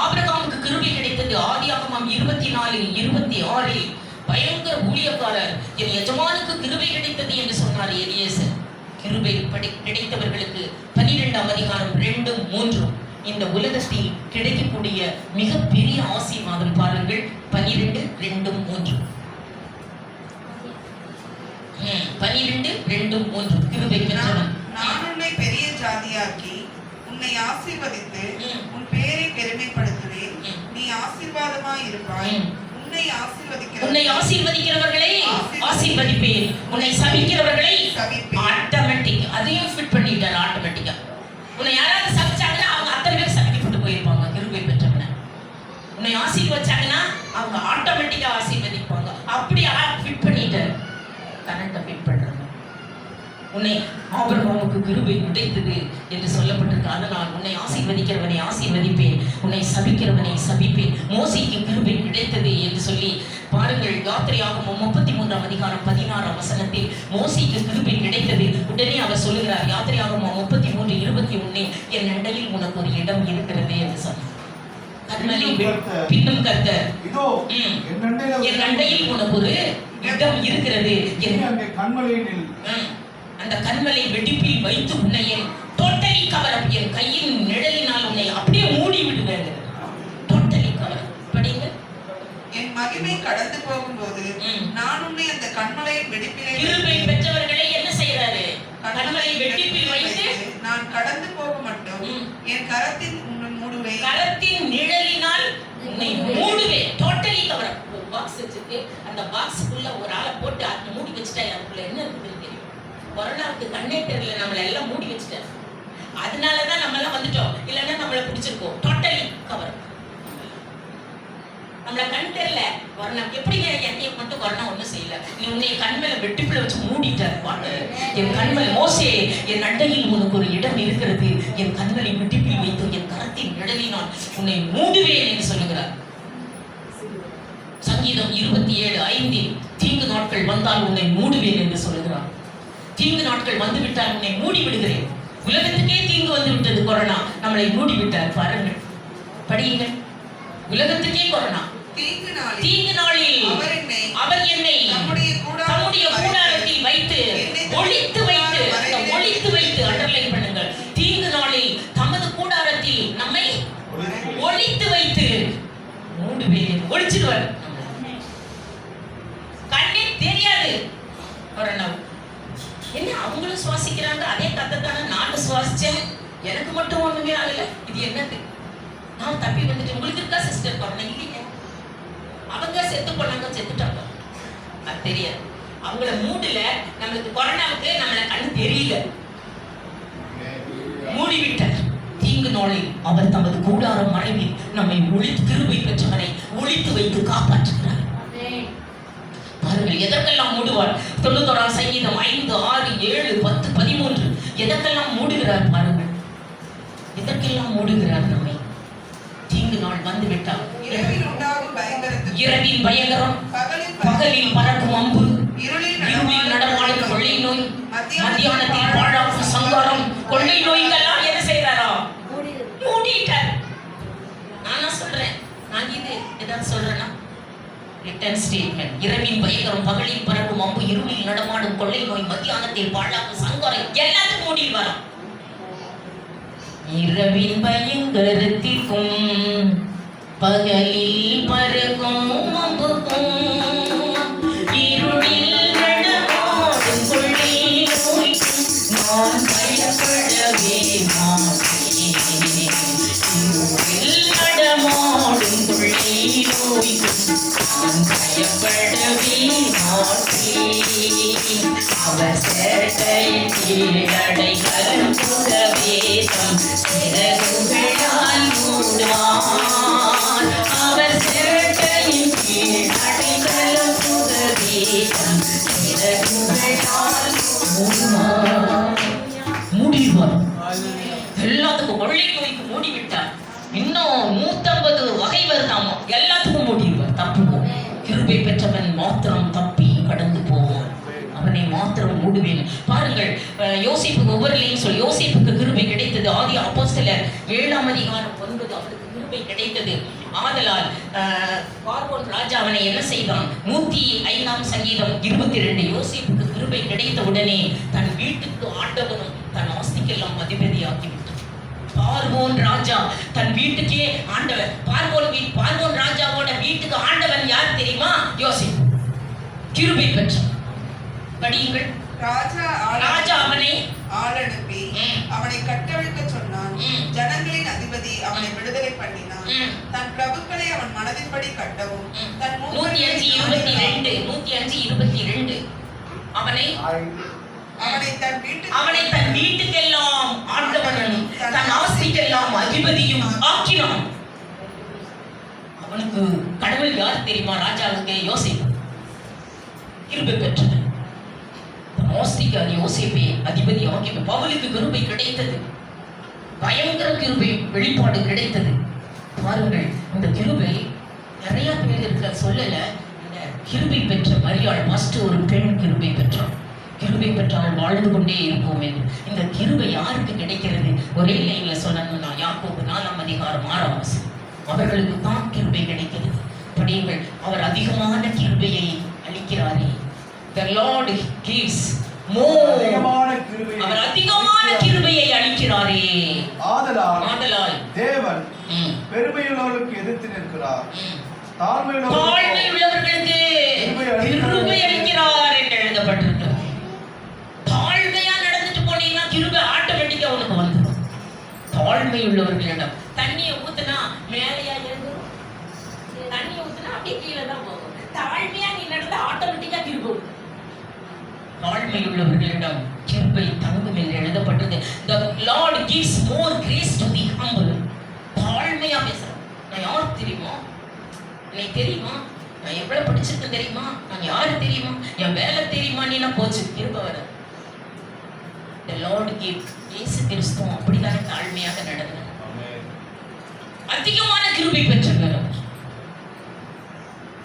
ஆபிரகாமுக்கு கிருபை கிடைத்தது. ஆதியாகமம் 24:26 பயங்கர ஊழியக்காரர், என் எஜமானுக்கு கிருபை கிடைத்தது என்று சொன்னார் எலியேசர். கிருபை கிடைத்தவர்களுக்கு 12ஆம் அதிகாரம் 2-3 இந்த உலகத்தில் கிடைக்கக்கூடிய மிகப்பெரிய ஆசீர்வாதம் பாருங்கள். 12:2-3 12:2-3 கிருபை பெற்றவன். நான் உன்னை பெரிய ஜாதியாக்கி உன்னை ஆசீர்வதித்து உன் பேரை பெருமைப்படுத்துவேன். நீ ஆசீர்வாதமாய் இருப்பாய். உன்னை ஆசீர்வதிக்கிறவர்களை ஆசீர்வதிப்பேன், உன்னை சபிக்கிறவர்களை ஆட்டோமேட்டிக். அதையும் ஃபிட் பண்ணிட்டார் ஆட்டோமேட்டிக்கா. உன்னை யாராவது சபிச்சாங்கன்னா அவங்க அத்தனை பேர் சபிக்கப்பட்டு போயிருப்பாங்க. கிருபை பெற்றவனை உன்னை ஆசீர்வச்சாங்கன்னா அவங்க ஆட்டோமேட்டிக்கா ஆசீர்வதிப்பாங்க. அப்படி ஃபிட் பண்ணிட்டார். கரெக்டா ஃபிட் பண்றாங்க. உன்னை ஆபிரகாமுக்கு கிருபை கிடைத்தது என்று சொல்லப்பட்டிருக்கு. அதனால் உன்னை ஆசீர்வதிக்கிறவனை ஆசீர்வதிப்பேன், உன்னை சபிக்கிறவனை சபிப்பேன். மோசேக்கு கிருபை கிடைத்தது என்று சொல்லி பாருங்கள். யாத்திரையாகமம் 33ஆம் அதிகாரம் 16ஆம் வசனத்தில் மோசேக்கு கிருபை கிடைத்தது. உடனே அவர் சொல்லுகிறார், யாத்திரையாகமம் 33:21 என் அண்டையில் உனக்கு ஒரு இடம் இருக்கிறது என்று சொன்னார். பின்னும் கர்த்தர், இதோ என் அண்டையில் உனக்கு ஒரு இடம் இருக்கிறது, அந்த கண்மலை வெடிப்பில் வைத்து உன்னை டோட்டலி கவர், என் கையின் நிழலினால் உன்னை அப்படியே மூடி விடுவேன். Totally cover. படிங்க. என் மகிமை கடந்து போகும்போது நான் உன்னை அந்த கண்மலையின் வெடிப்பிலே, கிருபை பெற்றவர்களை என்ன செய்யறாரு? கண்மலை வெடிப்பில் வைத்து நான் கடந்து போக மட்டும் என் கரத்தின் உன்னை மூடுவேன், கரத்தின் நிழலினால் உன்னை மூடுவேன். Totally cover. ஒரு பாக்ஸ் வச்சிருக்கு, அந்த பாக்ஸ்க்குள்ள ஒரு ஆளை போட்டு அதை மூடி வச்சுட்டா அதுக்குள்ள என்ன இருக்குதுன்னு தெரியும். கொரோனாவுக்கு கண்ணே தெரியல, நம்மள எல்லாம் மூடி வச்சுட்டாரு. அதனாலதான் நம்ம எல்லாம் வந்துட்டோம், இல்லைன்னா நம்மள பிடிச்சிருக்கோம். Totally cover. நம்மள கண் தெரியல. கொரோனா எப்படி என்னைய மட்டும் கொரோனா ஒண்ணும் செய்யல. நீ உன்னை கண்மேல வெட்டிப்புல வச்சு மூடிட்டாரு. என் கண்மல் மோசே, என் அண்டையில் உனக்கு ஒரு இடம் இருக்கிறது, என் கண்களை வெட்டிப்பில் வைத்து என் கரத்தின் நிழலினால் உன்னை மூடுவேன் என்று சொல்லுகிறார். சங்கீதம் 27:5 தீங்கு நாட்கள் வந்தால் உன்னை மூடுவேன் என்று சொல்லுகிறார். தீங்கு நாட்கள் வந்துவிட்டால் உன்னை மூடி விடுகிறேன். உலகத்துக்கே தீங்கு வந்து விட்டது கொரோனா, நம்மளை மூடி விட்டார். பாருங்கள், படியுங்கள். உலகத்துக்கே கொரோனா. தீங்கு நாளில் அவர் என்னை தம்முடைய கூடாரத்தில் வைத்து ஒளித்து வைத்து, ஒளித்து வைத்து அண்டர்லைன் பண்ணுங்கள். தீங்கு நாளில் தமது கூடாரத்தில் நம்மை ஒளித்து வைத்து மூடுவேன். ஒளிச்சிடுவார். கண்ணே தெரியாது கொரோனா. என்ன அவங்களும் சுவாசிக்கிறாங்க, அதே கத்தத்தான நானும் சுவாசிச்சேன், எனக்கு மட்டும் ஒண்ணுமே ஆகல. இது என்னது? நான் தப்பி வந்துட்டு உங்களுக்கு இருக்கா சிஸ்டர் கொரோனா? இல்லைங்க, அவங்க செத்து போனாங்க, செத்துட்டாங்க, அது தெரியாது. அவங்கள மூடல. நம்மளுக்கு கொரோனாவுக்கு நம்மள கண்ணு தெரியல, மூடிவிட்டார். தீங்கு நாளில் அவர் தமது கூடாரம் மறைவில் நம்மை கிருபை பெற்றவனை ஒளித்து வைத்து காப்பாற்றுகிறார். பாருங்கள், எதற்கெல்லாம் மூடுவார்? 91ஆம் சங்கீதம் 5, 6, 7, 10, 13 எதற்கெல்லாம் மூடுகிறார் பாருங்கள். எதற்கெல்லாம் மூடுகிறார் நம்மை? தீங்கு நாள் வந்து விட்டார். இரவில் உண்டாகும் பயங்கரத்துக்கு இரவின் பயங்கரம், பகலில் பறக்கும் அம்பு, இருளில் நடமாடும் கொள்ளை நோய், மத்தியானத்தில் பாழாக்கும் சங்காரம், கொள்ளை நோய்கள்லாம் என்ன செய்யறாரா? மூடிட்டார். நானா சொல்றேன், நான் இது ஏதாவது சொல்றேன்னா ரிட்டன் ஸ்டேட்மெண்ட். இரவின் பயங்கரம், பகலில் பறக்கும் அம்பு, இருளில் நடமாடும் கொள்ளை நோய், மத்தியானத்தில் பாழாக்கும் சங்காரம், எல்லாத்தையும் மூடிடுவாரா? இரவின் பயங்கரத்திற்கும் பகலில் பறக்கும் அம்புக்கும் இருளில் நடமாடும் கொள்ளை நோய்க்கும் நான் பயப்படவே மாட்டேன். இருளில் நடமாடும் கொள்ளை நோய்க்கும் நான் பயப்படவே மாட்டேன். அவர் சேட்டையின் கீழடைகளும் புகவேதம் சிறகுகளால் மூடுவார். அவர் சேட்டையின் கீழடைகளும் புகவேதம் சிறகுகளால் மூடுவார். எல்லாத்துக்கும் கொள்ளை நோய்க்கு மூடிவிட்டார். இன்னும் 150 வகை வருதாமா, எல்லாத்துக்கும் மூடிடுவார். தப்புவோம். கிருபை பெற்றவன் மாத்திரம் தப்பி கடந்து போவான். அவனை மாத்திரம் மூடுவேன். பாருங்கள், யோசேப்புக்கு ஒவ்வொருலையும் சொல்லி யோசேப்புக்கு கிருபை கிடைத்தது. ஆதி அப்போஸ்தலர் 7ஆம் அதிகாரம் 9 அவருக்கு கிருபை கிடைத்தது. ஆதலால் பார்வோன் ராஜா அவனை என்ன செய்தான்? 105ஆம் சங்கீதம் 22 யோசேப்புக்கு கிருபை கிடைத்த உடனே தன் வீட்டுக்கு ஆண்டவனும் தன் ஆஸ்திக்கெல்லாம் அதிபதியாக்கி விட்டான். பார்வோன் ராஜா தன் வீட்டுக்கே ஆண்டவன். பார்வோன் ராஜாவோட வீட்டுக்கு ஆண்டவன் யார் தெரியுமா? யோசேப்பு. கிருபை பெற்றான். படியுங்கள். ராஜா அவனை ஆளனுப்பி அவனை கட்டவிழ்க்க சொன்னான். ஜனங்களின் அதிபதி அவனை விடுதலை பண்ணினான். தன் பிரபுக்களை அவன் மனதின்படி கட்டவும் 105:22 அவனை தன் வீட்டுக்கெல்லாம் ஆண்டவனும் தன் ஆஸ்திக்கெல்லாம் அதிபதியும் ஆக்கினான். அவனுக்கு கடவுள் யார் தெரியுமா? ராஜாவுக்கு யோசேப்பு. கிருபை பெற்றவன். ஆஸ்திக்கு யோசேப்பை அதிபதி ஆக்கி. பவுலுக்கு கிருபை கிடைத்தது. பயங்கர கிருபை வெளிப்பாடு கிடைத்தது. பாருங்கள், இந்த கிருபை நிறைய பேர் இருக்க சொல்லல. இந்த கிருபை பெற்ற மரியாள் ஃபர்ஸ்ட் ஒரு பெண் கிருபை பெற்றாள். கிருபை பெற்றால் வாழ்ந்து கொண்டே இருப்போம் என்று. இந்த கிருபை யாருக்கு கிடைக்கிறது? ஒரே லைன்ல சொல்லணும்னா யாக்கோபு 4ஆம் அதிகாரம் 6ஆம் வசனம். அவர்களுக்கு தான் கிருபை கிடைக்கிறது. படியுங்கள். அவர் அதிகமான கிருபையை அளிக்கிறாரே. The Lord gives more. அவர் அதிகமான கிருபையை அளிக்கிறாரே. ஆதலால் தேவன் பெருமையுள்ளவர்களுக்கு எதிர்த்து நிற்கிறார், தாழ்மையுள்ளவர்களுக்கு கிருபை அளிக்கிறார் என்று எழுதப்பட்டிருக்கிறது. தாழ்மையா நடந்துட்டு போனீங்கன்னா கிருபை ஆட்டோமேட்டிக்கா உனக்கு வந்துடும். தாழ்மையுள்ளவர்களிடம் தண்ணியை ஊத்துனா மேலையா இறங்கும், தண்ணியை ஊத்துனா அப்படியே கீழே தான் போகும். தாழ்மையா நீ நடந்தா ஆட்டோமேட்டிக்கா கிருபை. தாழ்மையுள்ளவர்களிடம் கிருபை தங்கும் என்று எழுதப்பட்டது. The Lord gives more grace to the humble. தாழ்மையா பேசுறேன். நான் யார் தெரியுமா? எனக்கு தெரியுமா? நான் எவ்வளவு படிச்சிருக்கேன் தெரியுமா? நான் யாரு தெரியுமா? என் வேலை தெரியுமா? நீ நான் போச்சு கிருபை வர. The Lord gives. இயேசு கிறிஸ்து அப்படித்தானே தாழ்மையாக நடந்தார். அதிகமான கிருபை பெற்றவர்.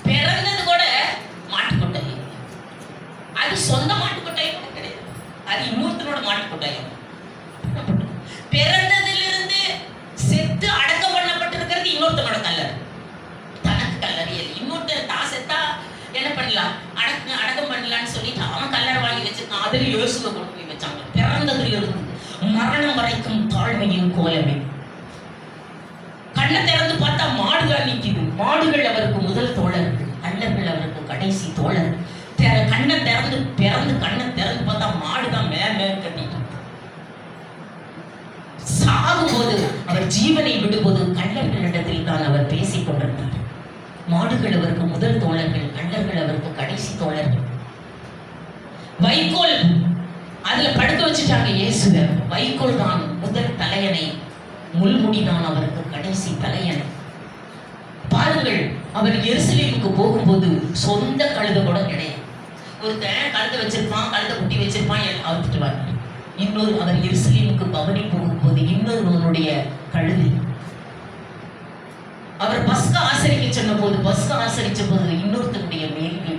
பிறந்தது கூட மாட்டுக்கொட்டாய். அது சொந்த மாட்டுக்கொட்டாய் கூட கிடையாது. அது இன்னொருத்தனோட மாட்டுக்கொட்டாயம். பிறந்ததிலிருந்து செத்து அடக்கம் பண்ணப்பட்டிருக்கிறது இன்னொருத்தனோட கல்லறை. தனக்கு கல்லறை இன்னொருத்தர் தான் செத்தா என்ன பண்ணலாம்? அடக்கம் பண்ணலான்னு சொல்லிட்டு அவன் கல்லறை வாங்கி வச்சிருக்கான். அதுல யோசுவை கொண்டு போய் வச்சாங்க. பிறந்ததுல இருந்து மரணம் வரைக்கும் தாழ்மையின் கோலமே. கண்ணை திறந்து பார்த்தா மாடுகள் நிற்குது. மாடுகள் அவருக்கு முதல் தோழர்கள், கண்ணர்கள் அவருக்கு கடைசி தோழர்கள். கண்ணை திறந்து கண்ணை திறந்து பார்த்தா மாடுதான் மேலே கட்டிட்டு. சாகும்போது அவர் ஜீவனை விடும்போது கண்ணர்களிடத்தில் தான் அவர் பேசிக் கொண்டிருந்தார். மாடுகள் அவருக்கு முதல் தோழர்கள், கண்ணர்கள் அவருக்கு கடைசி தோழர்கள். வைக்கோல் அதுல படுக்க வச்சுட்டாங்க இயேசுவை. வைக்கோல் தான் முதல் தலையணை, முள்முடி தான் அவருக்கு கடைசி தலையணை. பாருங்கள், அவர் எருசலேமுக்கு போகும்போது சொந்த கழுதை கூட கிடையாது. ஒருத்தன் கழுதை வச்சிருப்பான், கழுதை குட்டி வச்சிருப்பான், அவுத்துட்டு வர. இன்னொரு அவர் எருசலேமுக்கு பவனி போகும்போது இன்னொருவனுடைய கழுதை. அவர் பஸ்கா ஆசரிக்க சொன்ன போது, பஸ்கா ஆசரிச்ச போது இன்னொருத்தனுடைய மேல் வீடு,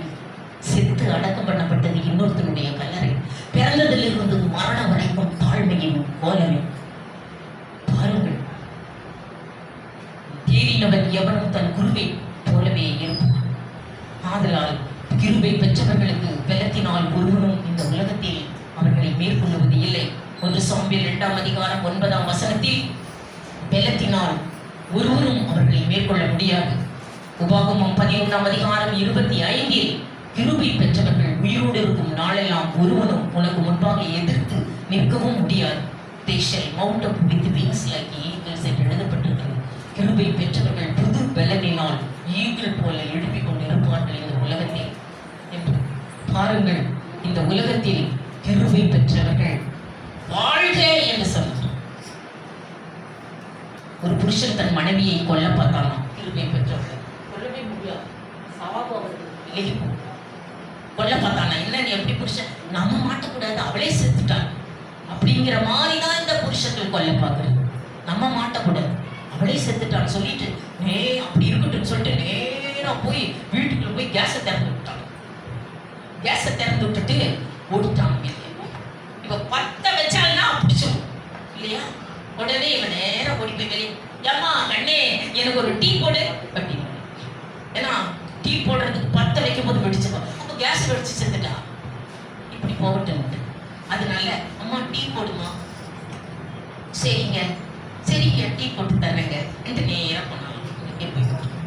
செத்து அடக்கம் பண்ணப்பட்டது இன்னொருத்தனுடைய கல்லறை, பிறந்ததிலிருந்து மரணம் வரைக்கும் தாழ்மையும் கோலமும். பாருங்கள், தேறினவன் எவனும் தன் குருவை போலவே இருப்பான். ஆதலால் கிருபை பெற்றவர்களுக்கு பலத்தினால் ஒருவனும் இந்த உலகத்தில் அவர்களை மேற்கொள்ளுவது இல்லை. 1 சாமுவேல் 2ஆம் அதிகாரம் 9ஆம் வசனத்தில் பலத்தினால் ஒருவரும் அவர்களை மேற்கொள்ள முடியாது. உபாகமம் 11ஆம் அதிகாரம் 25இல் கிருபை பெற்றவர்கள் உயிரோடு இருக்கும் நாளெல்லாம் ஒருவனும் உனக்கு முன்பாக எதிர்த்து நிற்கவும் முடியாது. They shall mount up with wings like eagles என்று எழுதப்பட்டிருக்கிறது. கிருபை பெற்றவர்கள் புது பலனினால் ஈகிள் போல எழுப்பிக் கொண்டிருப்பார்கள் இந்த உலகத்தில் என்று. பாருங்கள், இந்த உலகத்தில் கிருபை பெற்றவர்கள் வாழ்க என்று சொன்னார். ஒரு புருஷன் தன் மனைவியை கொல்ல பார்த்தானா, கிருபை பெற்றவர்கள் கொல்லவே முடியாது, சாவு அவர்கள் விலகி போகும். கொல்ல பார்த்தானா, என்ன நீ எப்படி புருஷன், நம்ம மாட்டக்கூடாது, அவளே செத்துட்டான் அப்படிங்கிற மாதிரி தான் இந்த புருஷர்கள் கொல்ல பார்க்கறது. நம்ம மாட்டக்கூடாது, அவளே செத்துட்டான்னு சொல்லிட்டு அப்படி இருக்கட்டும்னு சொல்லிட்டு நேரா போய் வீட்டுக்குள்ள போய் கேஸை திறந்து விட்டாங்க. கேஸை திறந்து விட்டுட்டு ஓடிட்டாங்க. இவ பத்த வச்சாங்கன்னா பிடிச்சிடும் இல்லையா? உடனே இவன் நேரம் ஓடி போய் வெளியே, ஏம்மா கண்ணே எனக்கு ஒரு டீ போடு அப்படின்னு. ஏன்னா டீ போடுறதுக்கு பத்த வைக்கும் போது வெடிச்சுப்பா, அப்போ கேஸ் வெடிச்சு செத்துட்டா. இப்படி போகட்டும். அதனால அம்மா டீ போடுமா, சரிங்க சரிங்க டீ போட்டு தர்றேங்க என்று நேரம் பண்ணலாம்.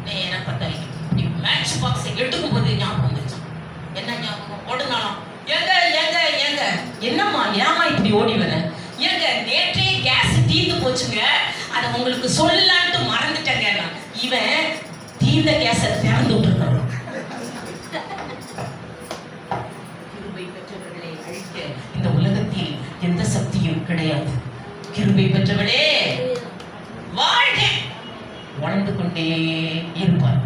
நேரம் பத்த வைக்கும். இப்படி மேட்ச் பாக்ஸை எடுக்கும் போது ஞாபகம் வந்துச்சு. என்ன ஞாபகம்? ஓடுனாலும் ஏங்க ஏங்க ஏங்க என்னம்மா ஏமா இப்படி ஓடி வர? ஏங்க நேற்றே கேஸ் தீர்ந்து போச்சுங்க, அதை உங்களுக்கு சொல்லலான்ட்டு மறந்துட்டேங்க. இவன் தீர்ந்த கேஸை திறந்து விட்டுருக்கான். கிருபை பெற்றவர்களை அழிக்க இந்த உலகத்தில் எந்த சக்தியும் கிடையாது. கிருபை பெற்றவளே வாழ்க, வாழ்ந்து கொண்டே இருப்பார்.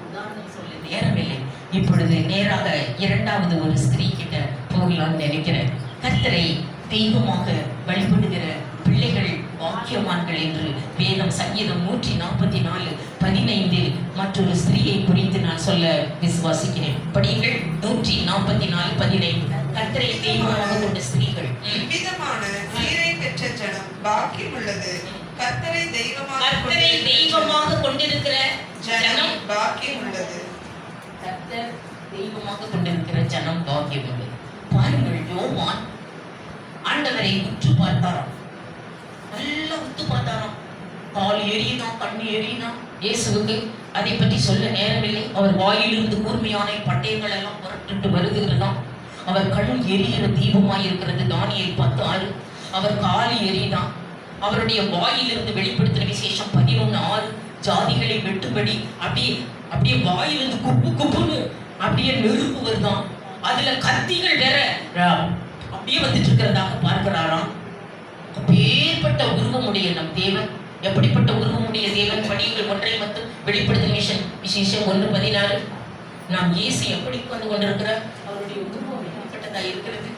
உதாரணம் சொல்ல நேரமில்லை. இப்பொழுது நேராக 2வது ஒரு ஸ்திரீ கிட்ட போகலாம்னு நினைக்கிறேன். கர்த்தரை தெய்வமாக வழிபடுகிற பிள்ளைகள் வாக்கியவான்கள் என்று வேதம் சங்கீதம் 144:15 மற்றொரு ஸ்திரீயை குறித்து நான் சொல்ல விசுவாசிக்கிறேன். படியுங்கள். 144:15. கர்த்தரை தெய்வமாக கொண்ட ஸ்திரீகள். இவ்விதமான சீரை பெற்ற ஜனம் பாக்கியம் உள்ளது. கர்த்தரை தெய்வமாக கொண்டிருக்கிற ஜனம் பாக்கியம் உள்ளது. கர்த்தர் தெய்வமாக கொண்டிருக்கிற ஜனம் பாக்கியம் உள்ளது. பாருங்கள், யோவான் ஆண்டவரை உற்று பார்த்தாராம், நல்லா உத்து பார்த்தாராம். கால் எரியுதான், கண்ணு எரியுதான். இயேசுவுக்கு அதை பற்றி சொல்ல நேரமில்லை. அவர் வாயிலிருந்து கூர்மையான பட்டயங்கள் எல்லாம் புறப்பட்டு வருகிறதாம். அவர் கண் எரிகிற தீபமாய் இருக்கிறது. தானியேல் 10:6. அவர் காலி எரிதான். அவருடைய வாயிலிருந்து வெளிப்படுத்தின விசேஷம் 11:6. ஜாதிகளை வெட்டும்படி அப்படியே வாயிலிருந்து குப்பு குப்புன்னு அப்படியே நெருப்பு வருதான். அதுல கத்திகள் வேற அப்படியே வந்துட்டு இருக்கிறதாக பார்க்கிறாராம். அப்பேற்பட்ட உருவமுடைய நம் தேவன், எப்படிப்பட்ட உருவமுடைய தேவன்? படியுங்கள். 1 மற்றும் வெளிப்படுத்தின விசேஷம் 1:16. நாம் இயேசு எப்படி வந்து கொண்டிருக்கிறார்? அவருடைய உருவம் எப்படிப்பட்டதா இருக்கிறது?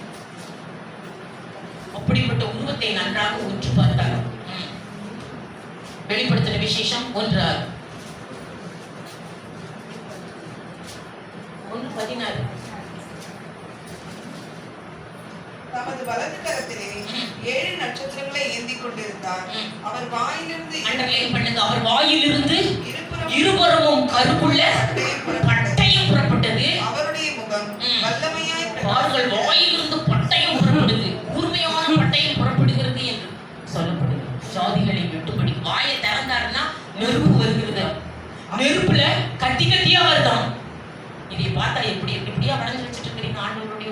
அப்படிப்பட்ட உருவத்தை நன்றாக உற்று பார்த்தார். வெளிப்படுத்தின விசேஷம் 1:16. தமது வலது கரத்திலே 7 நட்சத்திரங்களை ஏந்திக் கொண்டிருந்தார். அவர் வாயிலிருந்து அவர் வாயிலிருந்து இருபுறமும் கருப்புள்ள பட்டயம் புறப்பட்டது. அவருடைய முகம் வல்லமையாய் அவர்கள் வாயிலிருந்து பட்டயம் புறப்படுது, கூர்மையான பட்டயம் புறப்படுகிறது என்று சொல்லப்படுது. ஜாதிகளை வெட்டும்படி வாயை திறந்தாருன்னா நெருப்பு வருகிறது. நெருப்புல கத்தி கத்தியா வருதான். இதை பார்த்தா எப்படியா வளைஞ்சு வச்சுட்டு இருக்கிறீங்க? ஆண்டவருடைய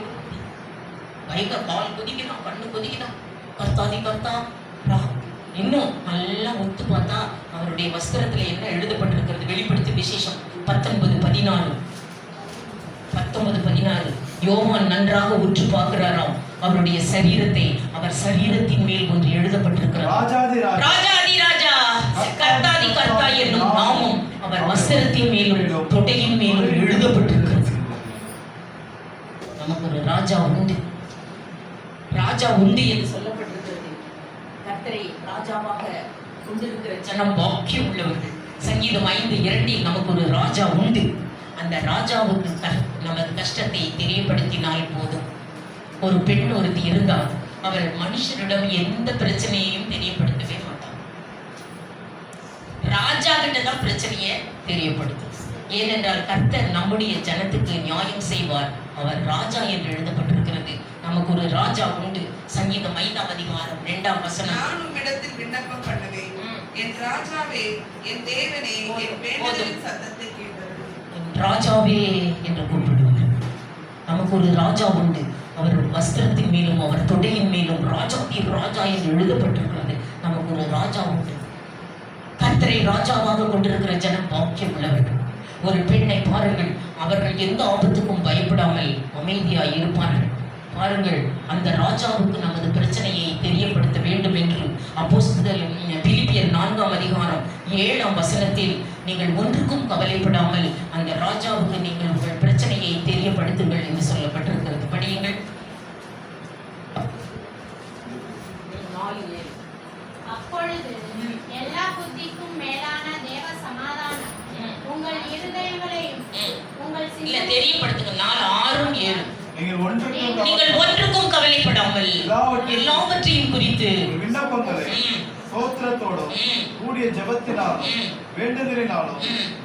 பயங்கர கால் கொதிக்குதான், கண்ணு கொதிக்குதான். கர்த்தாதி கர்த்தா. இன்னும் நல்லா ஒத்து பார்த்தா அவருடைய வஸ்திரத்துல என்ன எழுதப்பட்டிருக்கிறது? வெளிப்படுத்தி விசேஷம் 19:16. யோவான் நன்றாக உற்று பார்க்கிறாராம் அவருடைய சரீரத்தை. அவர் சரீரத்தின் மேல் ஒன்று எழுதப்பட்டிருக்கிறார். ராஜாதி ராஜா கர்த்தாதி கர்த்தா என்னும் நாமம் அவர் வஸ்திரத்தின் மேலும் தொடையின் மேலும் எழுதப்பட்டிருக்கிறது. நமக்கு ஒரு ராஜா உண்டு, ராஜா உண்டு என்று சொல்லப்பட்டிருக்கிறது. கர்த்தரை ராஜாவாக கொண்டிருக்கிற ஜனம் பாக்கியம் உள்ளவர்கள். சங்கீதம் 5:2 நமக்கு ஒரு ராஜா உண்டு. அந்த ராஜாவுக்கு நமது கஷ்டத்தை தெரியப்படுத்தினால் போதும். ஒரு பெண் ஒருத்தி இருந்தால் அவர் மனுஷரிடம் எந்த பிரச்சனையையும் தெரியப்படுத்தவே மாட்டார். ராஜா கிட்ட தான் பிரச்சனையை தெரியப்படுத்தும். ஏனென்றால் கர்த்தர் நம்முடைய ஜனத்துக்கு நியாயம் செய்வார். அவர் ராஜா என்று எழுதப்பட்டிருக்கிறது. நமக்கு ஒரு ராஜா உண்டு. சங்கீதம் 5:2 நான் உம்மிடத்தில் விண்ணப்பம் பண்ணுவேன். என் ராஜாவே, என் தேவனே, என் வேண்டுதலின் சத்தத்தை கேட்டருளும். என் ராஜாவே என்று கூப்பிடுவார். நமக்கு ஒரு ராஜா உண்டு. அவர் வஸ்திரத்தின் மேலும் அவர் தொடையின் மேலும் ராஜாவின் ராஜா என்று எழுதப்பட்டிருக்கிறது. நமக்கு ஒரு ராஜா உண்டு. கர்த்தரை ராஜாவாக கொண்டிருக்கிற ஜனம் பாக்கியம் உள்ளவர்கள். ஒரு பெண்ணை பாருங்கள், அவர்கள் எந்த ஆபத்துக்கும் பயப்படாமல் அமைதியாய் இருப்பார்கள். பாருங்கள், அந்த ராஜாவுக்கு நமது பிரச்சனையை தெரியப்படுத்த வேண்டும் என்று அப்போஸ்தலர் பிலிப்பியர் 4:7 நீங்கள் ஒன்றுக்கும் கவலைப்படாமல் அந்த ராஜாவுக்கு நீங்கள் உங்கள் பிரச்சனையை தெரியப்படுத்துங்கள் என்று சொல்லப்பட்டிருக்கிறது. படியுங்கள். 4:7. அப்பொழுது எல்லா புத்திக்கும் மேலான தேவ சமாதானம் உங்கள் இருதயங்களையும் உங்கள் இல்ல தெரியப்படுத்துங்க. 4:6-7. நீங்கள் ஒன்றுக்கும் கவலைப்படாமல் எல்லாவற்றையும் குறித்து விண்ணப்பங்களை ஸ்தோத்திரத்தோடும் கூடிய ஜெபத்தினாலும் வேண்டுதலினாலும்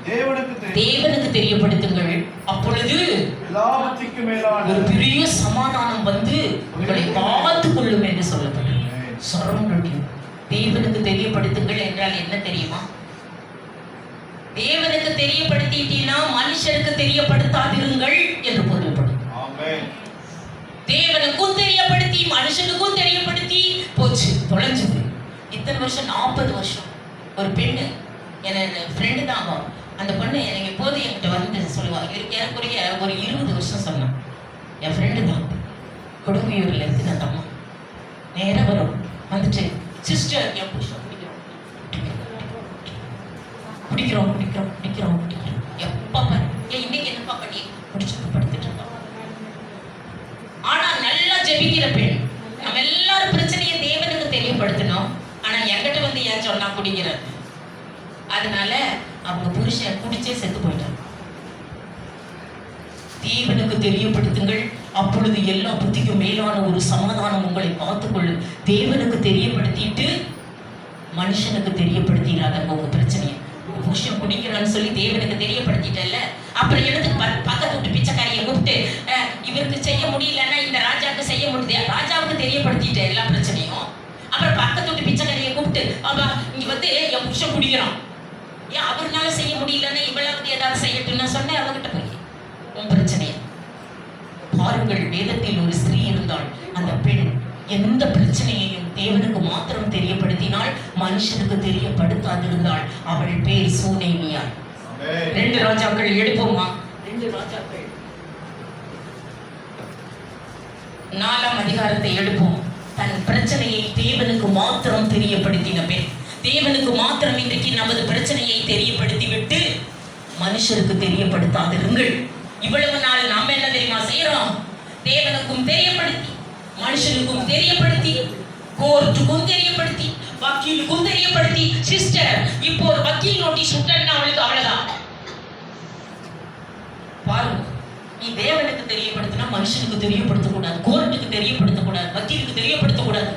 தேவனுக்கு தெரியப்படுத்துங்கள். அப்பொழுது எல்லாவற்றுக்கும் மேலான ஒரு பெரிய சமாதானம் வந்து உங்களை காத்துக் கொள்ளும் என்று சொல்லப்பட்டது. தேவனுக்கு தெரியப்படுத்துங்கள் என்றால் என்ன தெரியுமா? தேவனுக்கு தெரியப்படுத்திட்டீங்கன்னா மனுஷருக்கு தெரியப்படுத்தாதிருங்கள் என்று பொருள்படும். தேவனுக்கும் தெரியப்படுத்தி மனுஷனுக்கும் தெரியப்படுத்தி போச்சு, தொலைஞ்சது. இத்தனை வருஷம் 40 வருஷம் ஒரு பெண்ணு என்னோட ஃப்ரெண்டு தான். அந்த பொண்ணு எனக்கு எப்போது என்கிட்ட வந்து சொல்லுவா, ஏறக்குறைய ஒரு 20 வருஷம் சொன்னான். என் ஃப்ரெண்டு தான், கொடுமையூரில் இருந்து அந்த அம்மா நேராக வரும், வந்துட்டு சிஸ்டர் என் புருஷன் குடிக்கிறோம் எப்ப பாரு இன்னைக்கு என்னப்பா பண்ணி குடிச்சுட்டு படுத்துட்டு இருக்கோம். ஆனா நல்லா ஜெபிக்கிற பெண். நம்ம எல்லாரும் பிரச்சனையை தேவனுக்கு தெரியப்படுத்தணும். ஆனா என்கிட்ட வந்து ஏன் சொன்னா குடிக்கிறது. அதனால அவங்க புருஷன் குடிச்சே செத்து போயிட்டாங்க. தேவனுக்கு தெரியப்படுத்துங்கள், அப்பொழுது எல்லா புத்திக்கும் மேலான ஒரு சமாதானம் உங்களை காத்துக்கொள்ளும். தேவனுக்கு தெரியப்படுத்திட்டு மனுஷனுக்கு தெரியப்படுத்திடாத உங்க பிரச்சனையை. புருஷன் குடிக்கிறான்னு சொல்லி தேவனுக்கு தெரியப்படுத்திட்டல, அப்புறம் எடுத்து பக்கத்து விட்டு பிச்சைக்காரியை கூப்பிட்டு இவருக்கு செய்ய முடியலன்னா இந்த ராஜாவுக்கு செய்ய முடியாது. ராஜாவுக்கு தெரியப்படுத்திட்ட எல்லா பிரச்சனையும். அப்புறம் பக்கத்து விட்டு பிச்சைக்காரியை கூப்பிட்டு இங்க வந்து என் புருஷன் குடிக்கிறான், ஏன் அவர்னால செய்ய முடியலன்னா இவ்வளவு ஏதாவது செய்யட்டும்னு சொன்னேன். அவகிட்ட போய் உன் பிரச்சனைய பாருங்கள். வேதத்தில் ஒரு ஸ்திரீ இருந்தால் அந்த பெண் எந்த பிரச்சனையையும் தேவனுக்கு மாத்திரம் தெரியப்படுத்தினால் மனுஷனுக்கு தெரியப்படுத்தாதிருந்தாள். அவள் பேர் சூனேமியாள். 2 ராஜாக்கள் எடுப்போமா? 2 ராஜாக்கள் 4ஆம் அதிகாரத்தை எடுப்போம். தன் பிரச்சனையை தேவனுக்கு மாத்திரம் தெரியப்படுத்தின பெண். தேவனுக்கு மாத்திரம் இன்றைக்கு நமது பிரச்சனையை தெரியப்படுத்திவிட்டு மனுஷருக்கு தெரியப்படுத்தாதிருங்கள். இவ்வளவு நாள் நாம என்ன தெரியுமா செய்யறோம்? தேவனுக்கும் தெரியப்படுத்தி மனுஷனுக்கும் தெரியப்படுத்தி கோர்ட்டுக்கும் தெரியப்படுத்தி வக்கீலுக்கும் தெரியப்படுத்தி. சிஸ்டர் இப்போ ஒரு வக்கீல் நோட்டீஸ் விட்டா அவளுக்கு அவ்வளவுதான். பாருங்க, நீ தேவனுக்கு தெரியப்படுத்தினா மனுஷனுக்கு தெரியப்படுத்தக்கூடாது, கோர்ட்டுக்கு தெரியப்படுத்தக்கூடாது, வக்கீலுக்கு தெரியப்படுத்தக்கூடாது.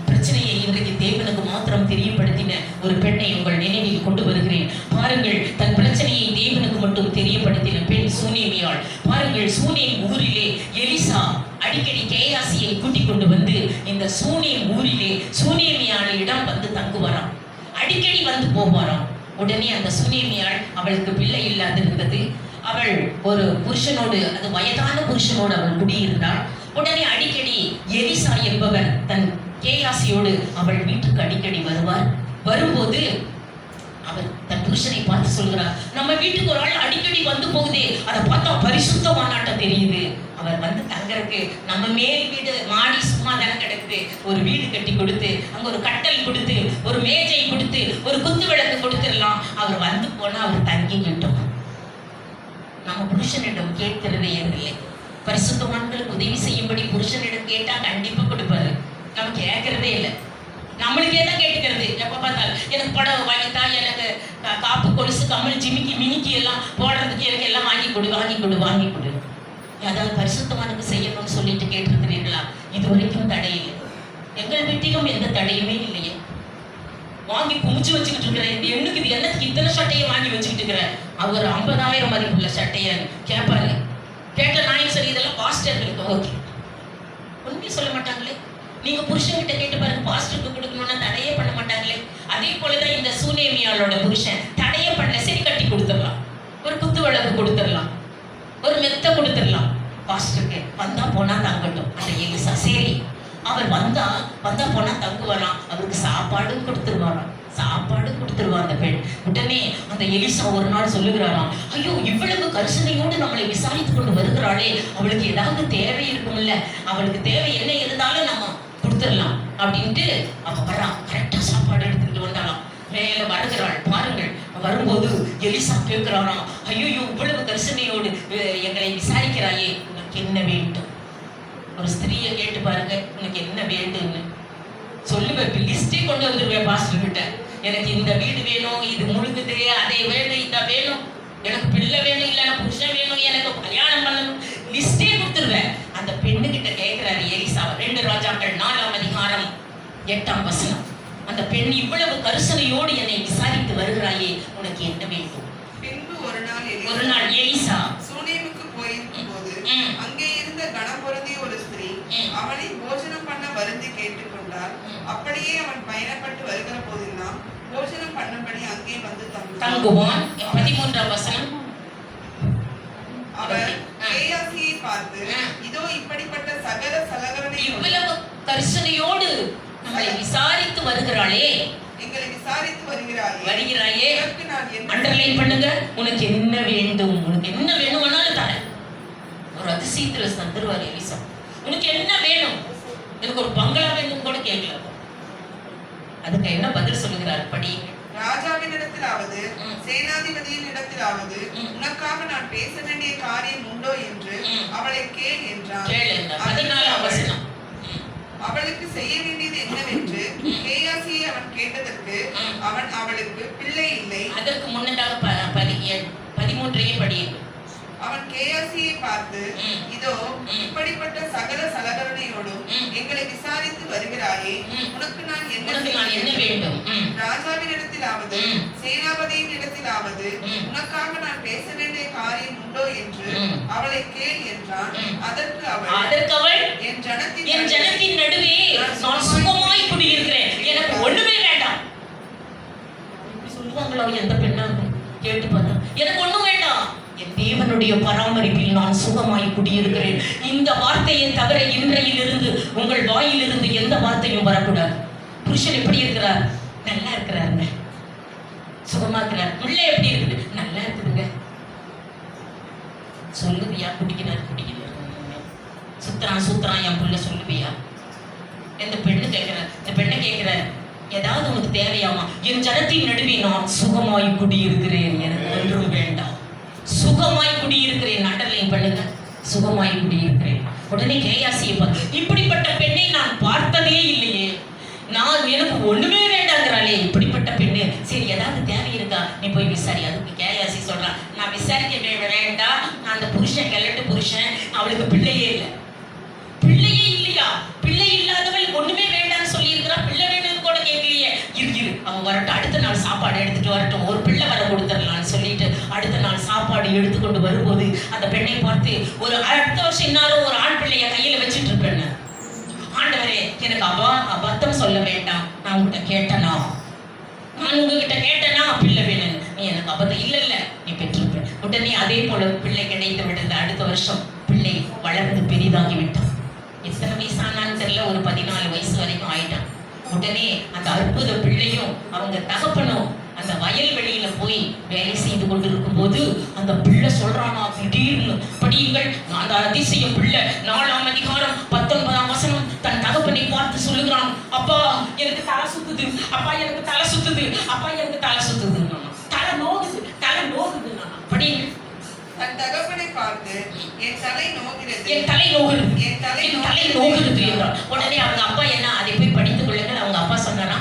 பிரச்சனையை இன்றைக்கு தேவனுக்கு மாத்திரம் தெரியப்படுத்தின ஒரு பெண்ணை உங்கள் நினைவில் கொண்டு வருகிறேன். பாருங்கள், தன் பிரச்சனையை தேவனுக்கு மட்டும் தெரியப்படுத்தின பெண் சூனேமியாள். பாருங்கள், சூனேம் ஊரிலே எலிசா அடிக்கடி கேயாசியை கூட்டிக் கொண்டு வந்து இந்த சூனேம் ஊரிலே சூனேமியாளிடம் வந்து தங்குவாராம். அடிக்கடி வந்து போவாராம். உடனே அந்த சூனேமியாள், அவளுக்கு பிள்ளை இல்லாதிருந்தது. அவள் ஒரு புருஷனோடு, அது வயதான புருஷனோடு அவள் குடியிருந்தாள். உடனே அடிக்கடி எலிசா என்பவர் தன் கேயாசியோடு அவள் வீட்டுக்கு அடிக்கடி வருவார். வரும்போது அவர் தன் புருஷனை பார்த்து சொல்கிறார், நம்ம வீட்டுக்கு ஒரு ஆள் அடிக்கடி வந்து போகுதே, அதை பார்த்தா பரிசுத்தமானாட்ட தெரியுது. அவர் வந்து தங்கறதுக்கு நம்ம மேல் வீடு மாடி சும்மா தானே கிடக்குது, ஒரு வீடு கட்டி கொடுத்து அங்க ஒரு கட்டல் கொடுத்து ஒரு மேஜை கொடுத்து ஒரு குத்து விளக்கு கொடுத்துடலாம். அவர் வந்து போனா அவர் தங்கிக்கிட்டோம். நம்ம புருஷனிடம் கேட்கிறதே இல்லை. பரிசுத்தவான்களுக்கு உதவி செய்யும்படி புருஷனிடம் கேட்டா கண்டிப்பா கொடுப்பாரு. நம்ம கேட்கறதே இல்லை. நம்மளுக்கே தான் கேட்டுக்கிறது எப்ப பார்த்தாலும். எனக்கு புடவை வாங்கித்தா, எனக்கு காப்பு கொலுசு கம்மல் ஜிமிக்கி மினிக்கி எல்லாம் போடுறதுக்கு எனக்கு எல்லாம் வாங்கி கொடு வாங்கி கொடு வாங்கி கொடு. ஏதாவது பரிசுத்தமானது செய்யணும்னு சொல்லிட்டு கேட்டிருக்கிறீர்களா? இது வரைக்கும் தடை இல்லை. எங்கள் வீட்டிலும் எந்த தடையுமே இல்லையே. வாங்கி குமிச்சு வச்சுக்கிட்டு இருக்கிற இந்த எண்ணுக்கு இது என்னத்துக்கு இத்தனை சட்டையை வாங்கி வச்சுக்கிட்டு இருக்கிற? அவர் 50,000 மதிப்புள்ள சட்டையை கேட்பாரு. கேட்ட நாயும் சரி, இதெல்லாம் பாஸ்டர்களுக்கு ஓகே. ஒன்றுமே சொல்ல மாட்டாங்களே. நீங்க புருஷன்கிட்ட கேட்டு பாருங்க, பாஸ்டருக்கு கொடுக்கணும்னா தடையே பண்ண மாட்டாங்களே. அதே போலதான் இந்த சூனேமியாளோட புருஷன் தடையே பண்ணல. சரி, கட்டி கொடுத்துடலாம், ஒரு குத்து விளக்கு கொடுத்துடலாம், ஒரு மெத்த கொடுத்துடலாம். பாஸ்டருக்கு வந்தா போனா தங்கட்டும். அந்த எலிசா சரி, அவர் வந்தா போனா தங்குவாராம். அவருக்கு சாப்பாடும் கொடுத்துருவாராம், சாப்பாடு கொடுத்துருவா அந்த பெண். உடனே அந்த எலிசா ஒரு நாள் சொல்லுகிறாராம், ஐயோ இவ்வளவு கரிசனையோடு நம்மளை விசாரித்து கொண்டு வருகிறாளே, அவளுக்கு ஏதாவது தேவை இருக்கும்ல, அவளுக்கு தேவை என்ன இருந்தாலும் நம்ம கொடுத்துடலாம் அப்படின்ட்டு அவ வர்றான். கரெக்டா சாப்பாடு எடுத்துக்கிட்டு வந்தாலாம். மேல வருகிறாள் பாருங்கள். வரும்போது எலிசா கேட்கிறாராம், ஐயோ இவ்வளவு கரிசனையோடு எங்களை விசாரிக்கிறாயே, உனக்கு என்ன வேண்டும்? ஒரு ஸ்திரீயை கேட்டு பாருங்க, உனக்கு என்ன வேண்டும்னு சொல்லுவேன். லிஸ்டே கொண்டு வந்துருவேன் பாஸ்டர் கிட்ட. எனக்கு இந்த வீடு வேணும், இது முழுகுது, அதை வேணும், இதை வேணும், எனக்கு பிள்ளை வேணும், இல்லைன்னா புருஷன் வேணும், எனக்கு கல்யாணம் பண்ணணும், லிஸ்டே கொடுத்துருவேன். அந்த பெண்ணு கிட்ட கேட்கிறாரு எலிசா. 2 ராஜாக்கள் 4ஆம் அதிகாரம் 8ஆம் வசனம். அந்த பெண், இவ்வளவு கரிசனையோடு என்னை விசாரித்து வருகிறாயே, உனக்கு என்ன வேண்டும்? பின்பு ஒரு நாள் எலிசா சூனேமுக்கு போயிருக்கும் போது அங்கே இருந்த கணம் பொருந்திய ஒரு ஸ்திரீ அவனை போஜனம் பண்ண வருந்தி கேட்டுக்கொண்டார். அப்படியே அவன் பயணப்பட்டு வருகிற போதெல்லாம் போஜனம் பண்ணும்படி அங்கே வந்து தங்குவான். 13ஆம் வசனம். அவர் கேயாசியை பார்த்து, இதோ இப்படிப்பட்ட சகல சலகரனை இவ்வளவு கரிசனையோடு நம்மை விசாரித்து வருகிறாளே, எங்களை விசாரித்து வருகிறாயே, அண்டர்லைன் பண்ணுங்க. உனக்கு என்ன வேண்டும்? உனக்கு என்ன வேணும்னாலும் தரேன். ஒரு அதிசயத்துல தந்துருவார் எலிசா. உனக்கு என்ன வேணும்? எனக்கு ஒரு பங்களா வேணும் கூட கேட்கல. அதுக்கு என்ன பதில் சொல்லுகிறார்? படி. ராஜாவினிடத்திலாவது சேனாதிபதியின் இடத்திலாவது உனக்காக நான் பேச வேண்டிய காரியம் உண்டோ என்று அவளை கேள் என்றான். 14ஆம் வசனம். அவளுக்கு செய்ய வேண்டியது என்னவென்று கேயாசியை அவன் கேட்டதற்கு அவன் அவளுக்கு பிள்ளை இல்லை. அதற்கு முன்னதாக 13 படி. அவன் கேயாசியை பார்த்து, இதோ இப்படிப்பட்ட சகல சலகரணையோடும் எங்களை விசாரித்து வருகிறாயே, உனக்கு நான் என்ன வேண்டும்? ராஜாவின் இடத்திலாவது சேனாபதியின் இடத்திலாவது உனக்காக நான் பேச வேண்டிய காரியம் உண்டோ என்று அவளை கேள் என்றான். அதற்கு அவள், என் ஜனத்தின் நடுவே நான் சுகமாய் குடியிருக்கிறேன், எனக்கு ஒண்ணுமே வேண்டாம். சொல்லுவாங்களோ எந்த பெண்ணா கேட்டு பார்த்தா, எனக்கு ஒண்ணும் வேண்டாம், என் தேவனுடைய பராமரிப்பில் நான் சுகமாய் குடியிருக்கிறேன். இந்த வார்த்தையை தவிர இன்றையிலிருந்து உங்கள் வாயிலிருந்து எந்த வார்த்தையும் வரக்கூடாது. புருஷன் எப்படி இருக்கிறார்? நல்லா இருக்கிறாருங்க, சுகமா இருக்கிறார். பிள்ளை எப்படி இருக்குது? நல்லா இருக்குதுங்க. சொல்லுவியா? குடிக்கிறார் சுத்துறான் என் பிள்ளை சொல்லுவியா? இந்த பெண்ணை கேட்கிறார், ஏதாவது உனக்கு தேவையாமா? என் ஜனத்தின் நடுவே நான் சுகமாய் குடியிருக்கிறேன், எனக்கு ஒன்றும் வேண்டாம். சுகமாய் குடியிருக்கிறேன். அண்டர்லைன் பண்ணுங்க, சுகமாய் குடியிருக்கிறேன். உடனே கேயாசியை பார்த்து, இப்படிப்பட்ட பெண்ணை நான் பார்த்ததே இல்லையே, நான் எனக்கு ஒண்ணுமே வேண்டாங்கிறாளே, இப்படிப்பட்ட பெண்ணு. சரி, ஏதாவது தேவை இருக்கா? நீ போய் விசாரி. அதுக்கு கேயாசி சொல்றான், நான் விசாரிக்க வேண்டாம், நான் அந்த புருஷன் கிளட்டு புருஷன், அவளுக்கு பிள்ளையே இல்லை. பிள்ளையே இல்லையா? பிள்ளை இல்லாதவள் ஒண்ணுமே வேண்டாம்னு சொல்லி இருக்கிறா. பிள்ளை வேணும்னு கூட கேட்கலையே. இரு அவன் வரட்டும், அடுத்த நாள் சாப்பாடு எடுத்துட்டு வரட்டும், ஒரு பிள்ளை வர கொடுத்துடலான்னு சொல்லிட்டு அடுத்த நாள் சாப்பாடு எடுத்துக்கொண்டு வரும்போது அந்த பெண்ணை பார்த்து, ஒரு அடுத்த வருஷம் இன்னாரும் ஒரு ஆண் பிள்ளைய கையில வச்சுட்டு இருப்பேன். ஆண்டவரே, எனக்கு அபத்தம் சொல்ல வேண்டாம், நான் உங்ககிட்ட கேட்டனா பிள்ளை வேணும், நீ எனக்கு அபத்தம் இல்ல நீ பெற்றிருப்பேன். உடனே அதே போல பிள்ளை கிடைத்து விட்டது. அடுத்த வருஷம் பிள்ளை வளர்ந்து பெரிதாகி விட்டான். எத்தனை வயசானான்னு தெரியல, ஒரு 14 வயசு வரைக்கும் ஆயிட்டான். உடனே அந்த அற்புத பிள்ளையும் அவங்க தகப்பனும் அந்த வயல்வெளியில போய் வேலை செய்து கொண்டிருக்கும் போது அந்த பிள்ளை சொல்றானா, திடீர்னு படியுங்கள், அந்த அதிசய பிள்ளை 4ஆம் அதிகாரம் 19ஆம் வசனம் தன் தகப்பனை பார்த்து சொல்லுகிறான், அப்பா எனக்கு தலை சுத்துது, அப்பா எனக்கு தலை சுத்துது, அப்பா எனக்கு தலை சுத்துது, தலை நோகுது. படியுங்கள். தன் தகப்பனை பார்த்து, என் தலை நோகிறது என்றான். உடனே அவங்க அப்பா என்ன, அதை போய் படித்துக் கொள்ளுங்கள். அவங்க அப்பா சொன்னாரா,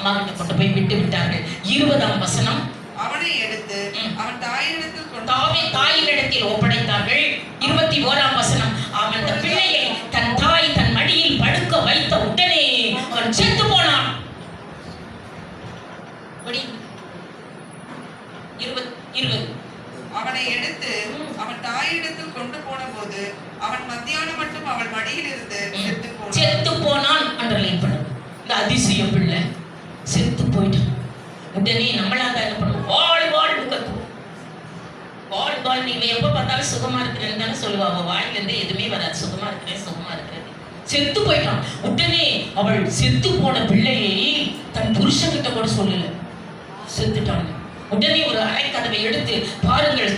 அம்மா கிட்ட கொண்டு போய் விட்டு விட்டார்கள். 20ஆம் வசனம், அவனை எடுத்து அவன் தாயினிடத்தில் கொண்டு தாயினிடத்தில் ஒப்படைத்தார்கள். 21ஆம் வசனம், அவன் அந்த பிள்ளையை தன் தாய் தன் மடியில் படுக்க வைத்த உடனே அவன் செத்து போனான். 20 அவனை எடுத்து அவன் தாயிடத்தில் கொண்டு போன போது அவன் மத்தியானம் மட்டும் அவள் மடியில் இருந்து செத்து போனான். அண்டர்லைன் பண்ணுங்க. இந்த அதிசய பிள்ளை செத்து போயிட்டான். உடனே நம்மளாக என்ன பண்ணுவோம்? வாழ் நீங்க எப்ப பார்த்தாலும் சுகமா இருக்கிறேன்னு தானே சொல்லுவாங்க. வாயிலிருந்து எதுவுமே வராது. சுகமா இருக்கிறது. செத்து போயிட்டான். உடனே அவள் செத்து போன பிள்ளையை தன் புருஷன்கிட்ட கூட சொல்லல, செத்துட்டாங்க. உடனே ஒரு அரைக்கதவை எடுத்து பாருங்கள்,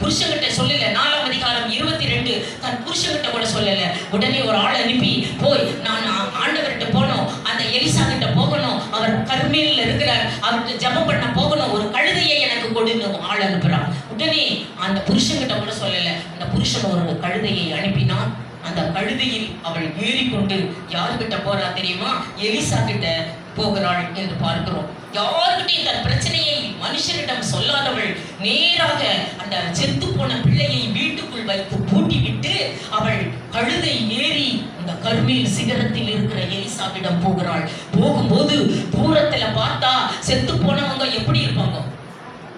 புருஷன்கிட்ட சொல்லல. 4ஆம் அதிகாரம் 22, தன் புருஷன்கிட்ட கூட சொல்லல. உடனே ஒரு ஆள் அனுப்பி, போய் நான் ஆண்டவர்கிட்ட போனோம், அந்த எலிசா கிட்ட போகணும், அவர் கர்மேலில் இருக்கிறார், அவர்கிட்ட ஜெபம் பண்ண போகணும், ஒரு கழுதையை எனக்கு கொடுன்னு ஆள் அனுப்புறான். உடனே அந்த புருஷன்கிட்ட கூட சொல்லல. அந்த புருஷன் ஒரு கழுதையை அனுப்பினான். அந்த கழுதையில் அவள் ஏறிக்கொண்டு யாருக்கிட்ட போறா தெரியுமா? எலிசா கிட்ட போகிறாள் என்று பார்க்கிறோம். யாருக்கிட்டையும் தன் பிரச்சனையை மனுஷனிடம் சொல்லாதவள் நேராக அந்த செத்து போன பிள்ளையை வீட்டுக்குள் வைத்து பூட்டி விட்டு அவள் கழுதை ஏறி அந்த கர்மேல் சிகரத்தில் இருக்கிற எலிசாவிடம் போகிறாள். போகும்போது தூரத்துல பார்த்தா செத்து போனவங்க எப்படி இருப்பாங்க?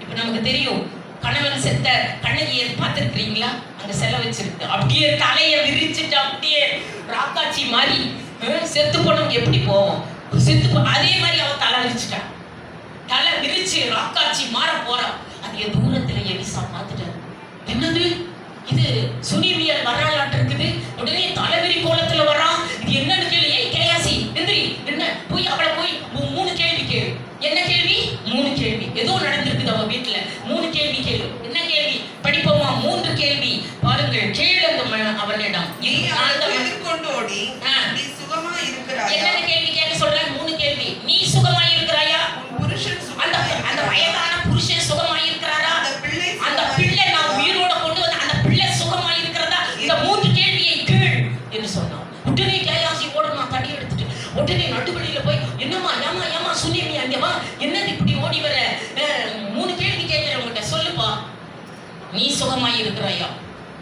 இப்ப நமக்கு தெரியும், கணவன் செத்த கண்ணகியை பார்த்திருக்கிறீங்களா? அங்க செல வச்சிருக்கு, அப்படியே தலையை விரிச்சுட்டு அப்படியே ராக்காச்சி மாதிரி செத்து போனவங்க எப்படி போவோம்? அதே மாதிரி அவ தலை விரிச்சுட்டான். தலை விரிச்சு ராக்காச்சி மாற போறான். அது தூரத்துல எலிசா பார்த்துட்டாரு. என்னது இது? சுனிவியல் வரலாற்று இருக்குது. உடனே தலைவிரி கோலத்துல வரான். இது என்னன்னு கேள்வி. ஏய் கேயாசி எந்திரி, என்ன போய் அவளை போய் 3 கேள்வி கேளு. என்ன கேள்வி? 3 கேள்வி. ஏதோ நடந்திருக்குது அவ வீட்டுல. 3 கேள்வி கேளு. என்ன கேள்வி? படிப்போமா? 3 கேள்வி. பாருங்கள், கேளு அவனிடம். எதிர்கொண்டு ஓடி, நீ சுகமா இருக்கிறாயா? என்ன கேள்வி கேட்க சொல்றேன்? 3 கேள்வி. நீ சுகமா இருக்கிறாயா? புருஷன் அந்த வயதான புருஷன் சுகமா இருக்கிறாரா? அந்த பிள்ளை நான் உயிரோட கொண்டு வந்து அந்த பிள்ளை சுகமா இருக்கிறதா? இந்த 3 கேள்வியை கேள் என்று சொன்னான். உடனே கேயாசி ஓடணும் தடி எடுத்துட்டு. உடனே நடுவழியில போய், என்னம்மா ஏமா சுனிமி அங்க வா, என்னது இப்படி ஓடி வர? 3 கேள்வி கேட்கிறவங்கிட்ட சொல்லுப்பா. நீ சுகமாய் இருக்கிறாயா?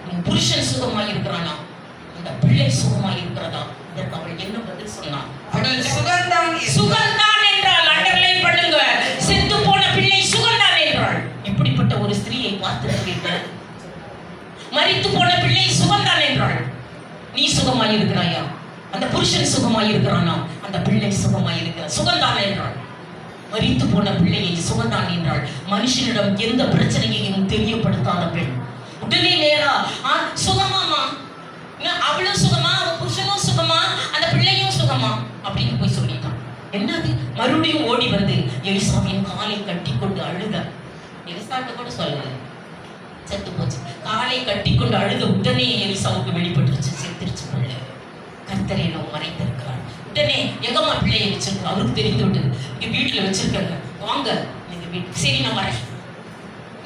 உன் புருஷன் சுகமாய் இருக்கிறானா? அந்த பிள்ளை சுகமாய் இருக்கிறதா? இதற்கு அவள் என்ன பதில் சொன்னான்? சுகந்தான் என்றால் அண்டர்லைன் பண்ணுங்க. செத்து போன பிள்ளை சுகந்தான் என்றாள். இப்படிப்பட்ட ஒரு ஸ்திரீயை பார்த்திருக்கிறீர்கள்? மரித்து போன பிள்ளை சுகந்தான் என்றாள். நீ சுகமாய் இருக்கிறாயா? அந்த புருஷன் சுகமாய் இருக்கிறானா? அந்த பிள்ளை சுகமாய் இருக்கிற சுகந்தான் என்றாள். மரித்து போன பிள்ளையை சுகந்தான் என்றாள். மனுஷனிடம் எந்த பிரச்சனையையும் தெரியப்படுத்தாத பெண் உடனே நேரா சுகமாமா, அவளும் சுகமா, அவ புருஷனும் சுகமா, அந்த பிள்ளையும் சுகமா அப்படின்னு போய் சொல்லிட்டான். என்னது? மறுபடியும் ஓடி வந்து எலிசாவின் காலை கட்டி கொண்டு அழுத. எலிசாட்ட கூட சொல்லல, செத்து போச்சு. காலை கட்டி கொண்டு அழுத உடனே எலிசாவுக்கு வெளிப்பட்டுருச்சு, செத்துருச்சு பிள்ளை. கர்த்தரேனோ மறைத்திருக்கிறாள். உடனே எங்கம்மா பிள்ளையை வச்சிருக்க? அவருக்கு தெரிந்து விட்டது. இங்க வீட்டுல வச்சிருக்காங்க, வாங்க நீங்க வீட்டுக்கு. சரி நான் வரேன்.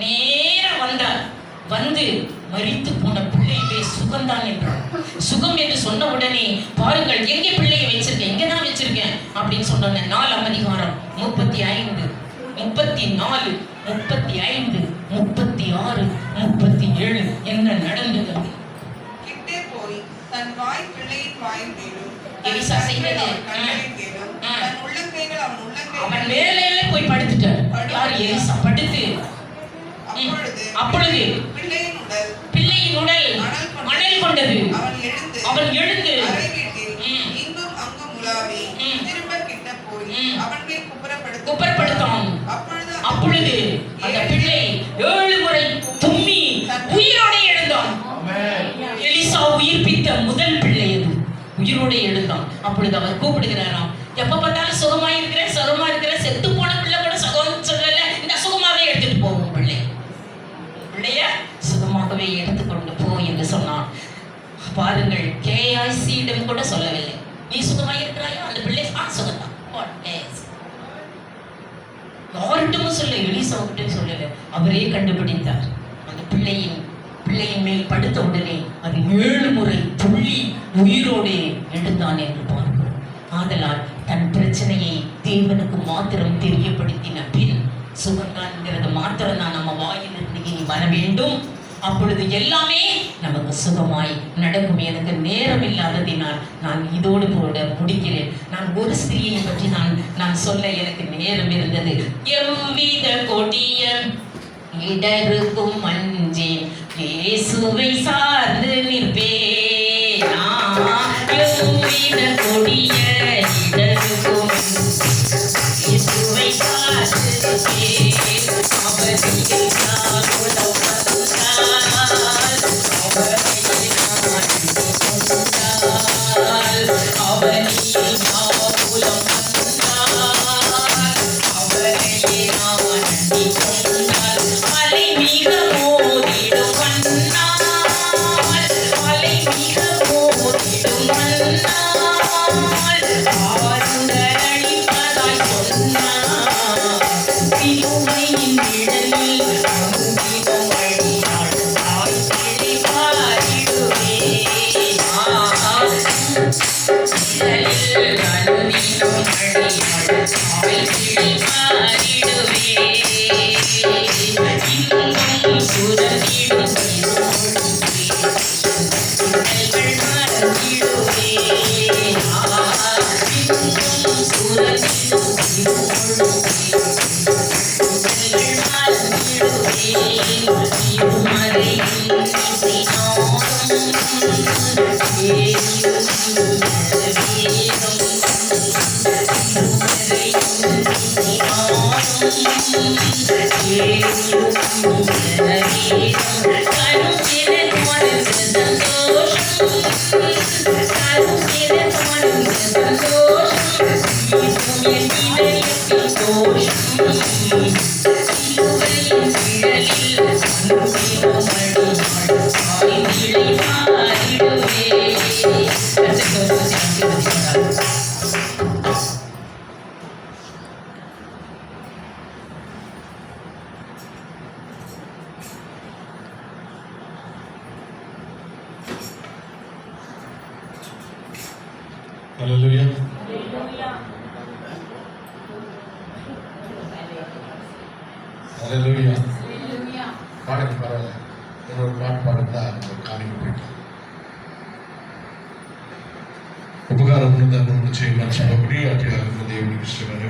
நேரா வந்தார். வந்து மரித்து போன பிள்ளையை சுகந்தான் என்றாள். சுகம் என்று சொன்ன உடனே பாருங்கள், எங்கே பிள்ளையை வச்சிருக்கேன்? இங்கதான் வச்சிருக்கேன் அப்படின்னு சொன்ன 4ஆம் அதிகாரம் 35, 34, 35, 36, 37 என்ன நடந்தது? கிட்டே போய் தன் வாய் பிள்ளையின் வாயின் மேலும், எலிசா செய்தது தன் உள்ளங்கைகள் அவன் மேலே போய் படுத்துட்டார். யார்? எலிசா படுத்து. அப்பொழுது பிள்ளையின் உடல் மணல் கொண்டது. அவன் எழுந்து இங்கும் அங்கும் உலாவி திரும்ப கிட்ட போய் அவன் மேல் குப்புறப்படுத்தான். அப்பொழுது அந்த பிள்ளை 7 முறை தும்மி உயிரோடு எழுந்தான். எலிசா உயிர்ப்பித்த முதல் பிள்ளை அது. உயிரோடு எழுந்தான். அப்பொழுது அவர் கூப்பிடுகிறாராம், எப்ப பார்த்தாலும் சுகமா இருக்கிறேன், செத்து போன பிள்ளை கூட சுகம் சொல்லல, இந்த சுகமாவே எடுத்துட்டு போவோம் பிள்ளை, பிள்ளைய சுகமாகவே எடுத்துக்கொண்டு போ என்று சொன்னான். பாருங்கள், கேஐசியிடம் கூட சொல்லவில்லை. நீ சுகமாக இருக்கிறாயா? அந்த பிள்ளை சுகத்தான். யார்கிட்டமும் சொல்ல, எலிசாவுக்கிட்டும் சொல்லல. அவரே கண்டுபிடித்தார். அந்த பிள்ளையின் மேல் படுத்த உடனே அது 7 முறை துள்ளி உயிரோடு எழுந்தான் என்று பார்க்கிறோம். ஆதலால் தன் பிரச்சனையை தேவனுக்கு மாத்திரம் தெரியப்படுத்தின பின் சுகங்கான்கிறது மாத்திரம் தான் நம்ம வாயிலிருந்து இனி வர வேண்டும். அப்பொழுது எல்லாமே நமக்கு சுகமாய் நடக்கும். எனக்கு நேரம் இல்லாததினால் நான் இதோடு கூட முடிக்கிறேன். நான் ஒரு ஸ்திரியை பற்றி நான் சொல்ல எனக்கு நேரம் இருந்தது. எவ்வித கொடிய இடருக்கும் அஞ்சி இயேசுவை சார்ந்து நிற்பேன். எவ்வித கொடிய இடருக்கும் இயேசுவை சார்ந்து நிற்பேன். அவரில் நான் Hallelujah. Hallelujah. பாடுங்க பரவாயில்ல. ஒரு பாட்டு பாடுந்தா ஒரு காரியம் போயிட்டு உபகாரம் செய்ய சொல்லக்கூடிய தேவனுக்கு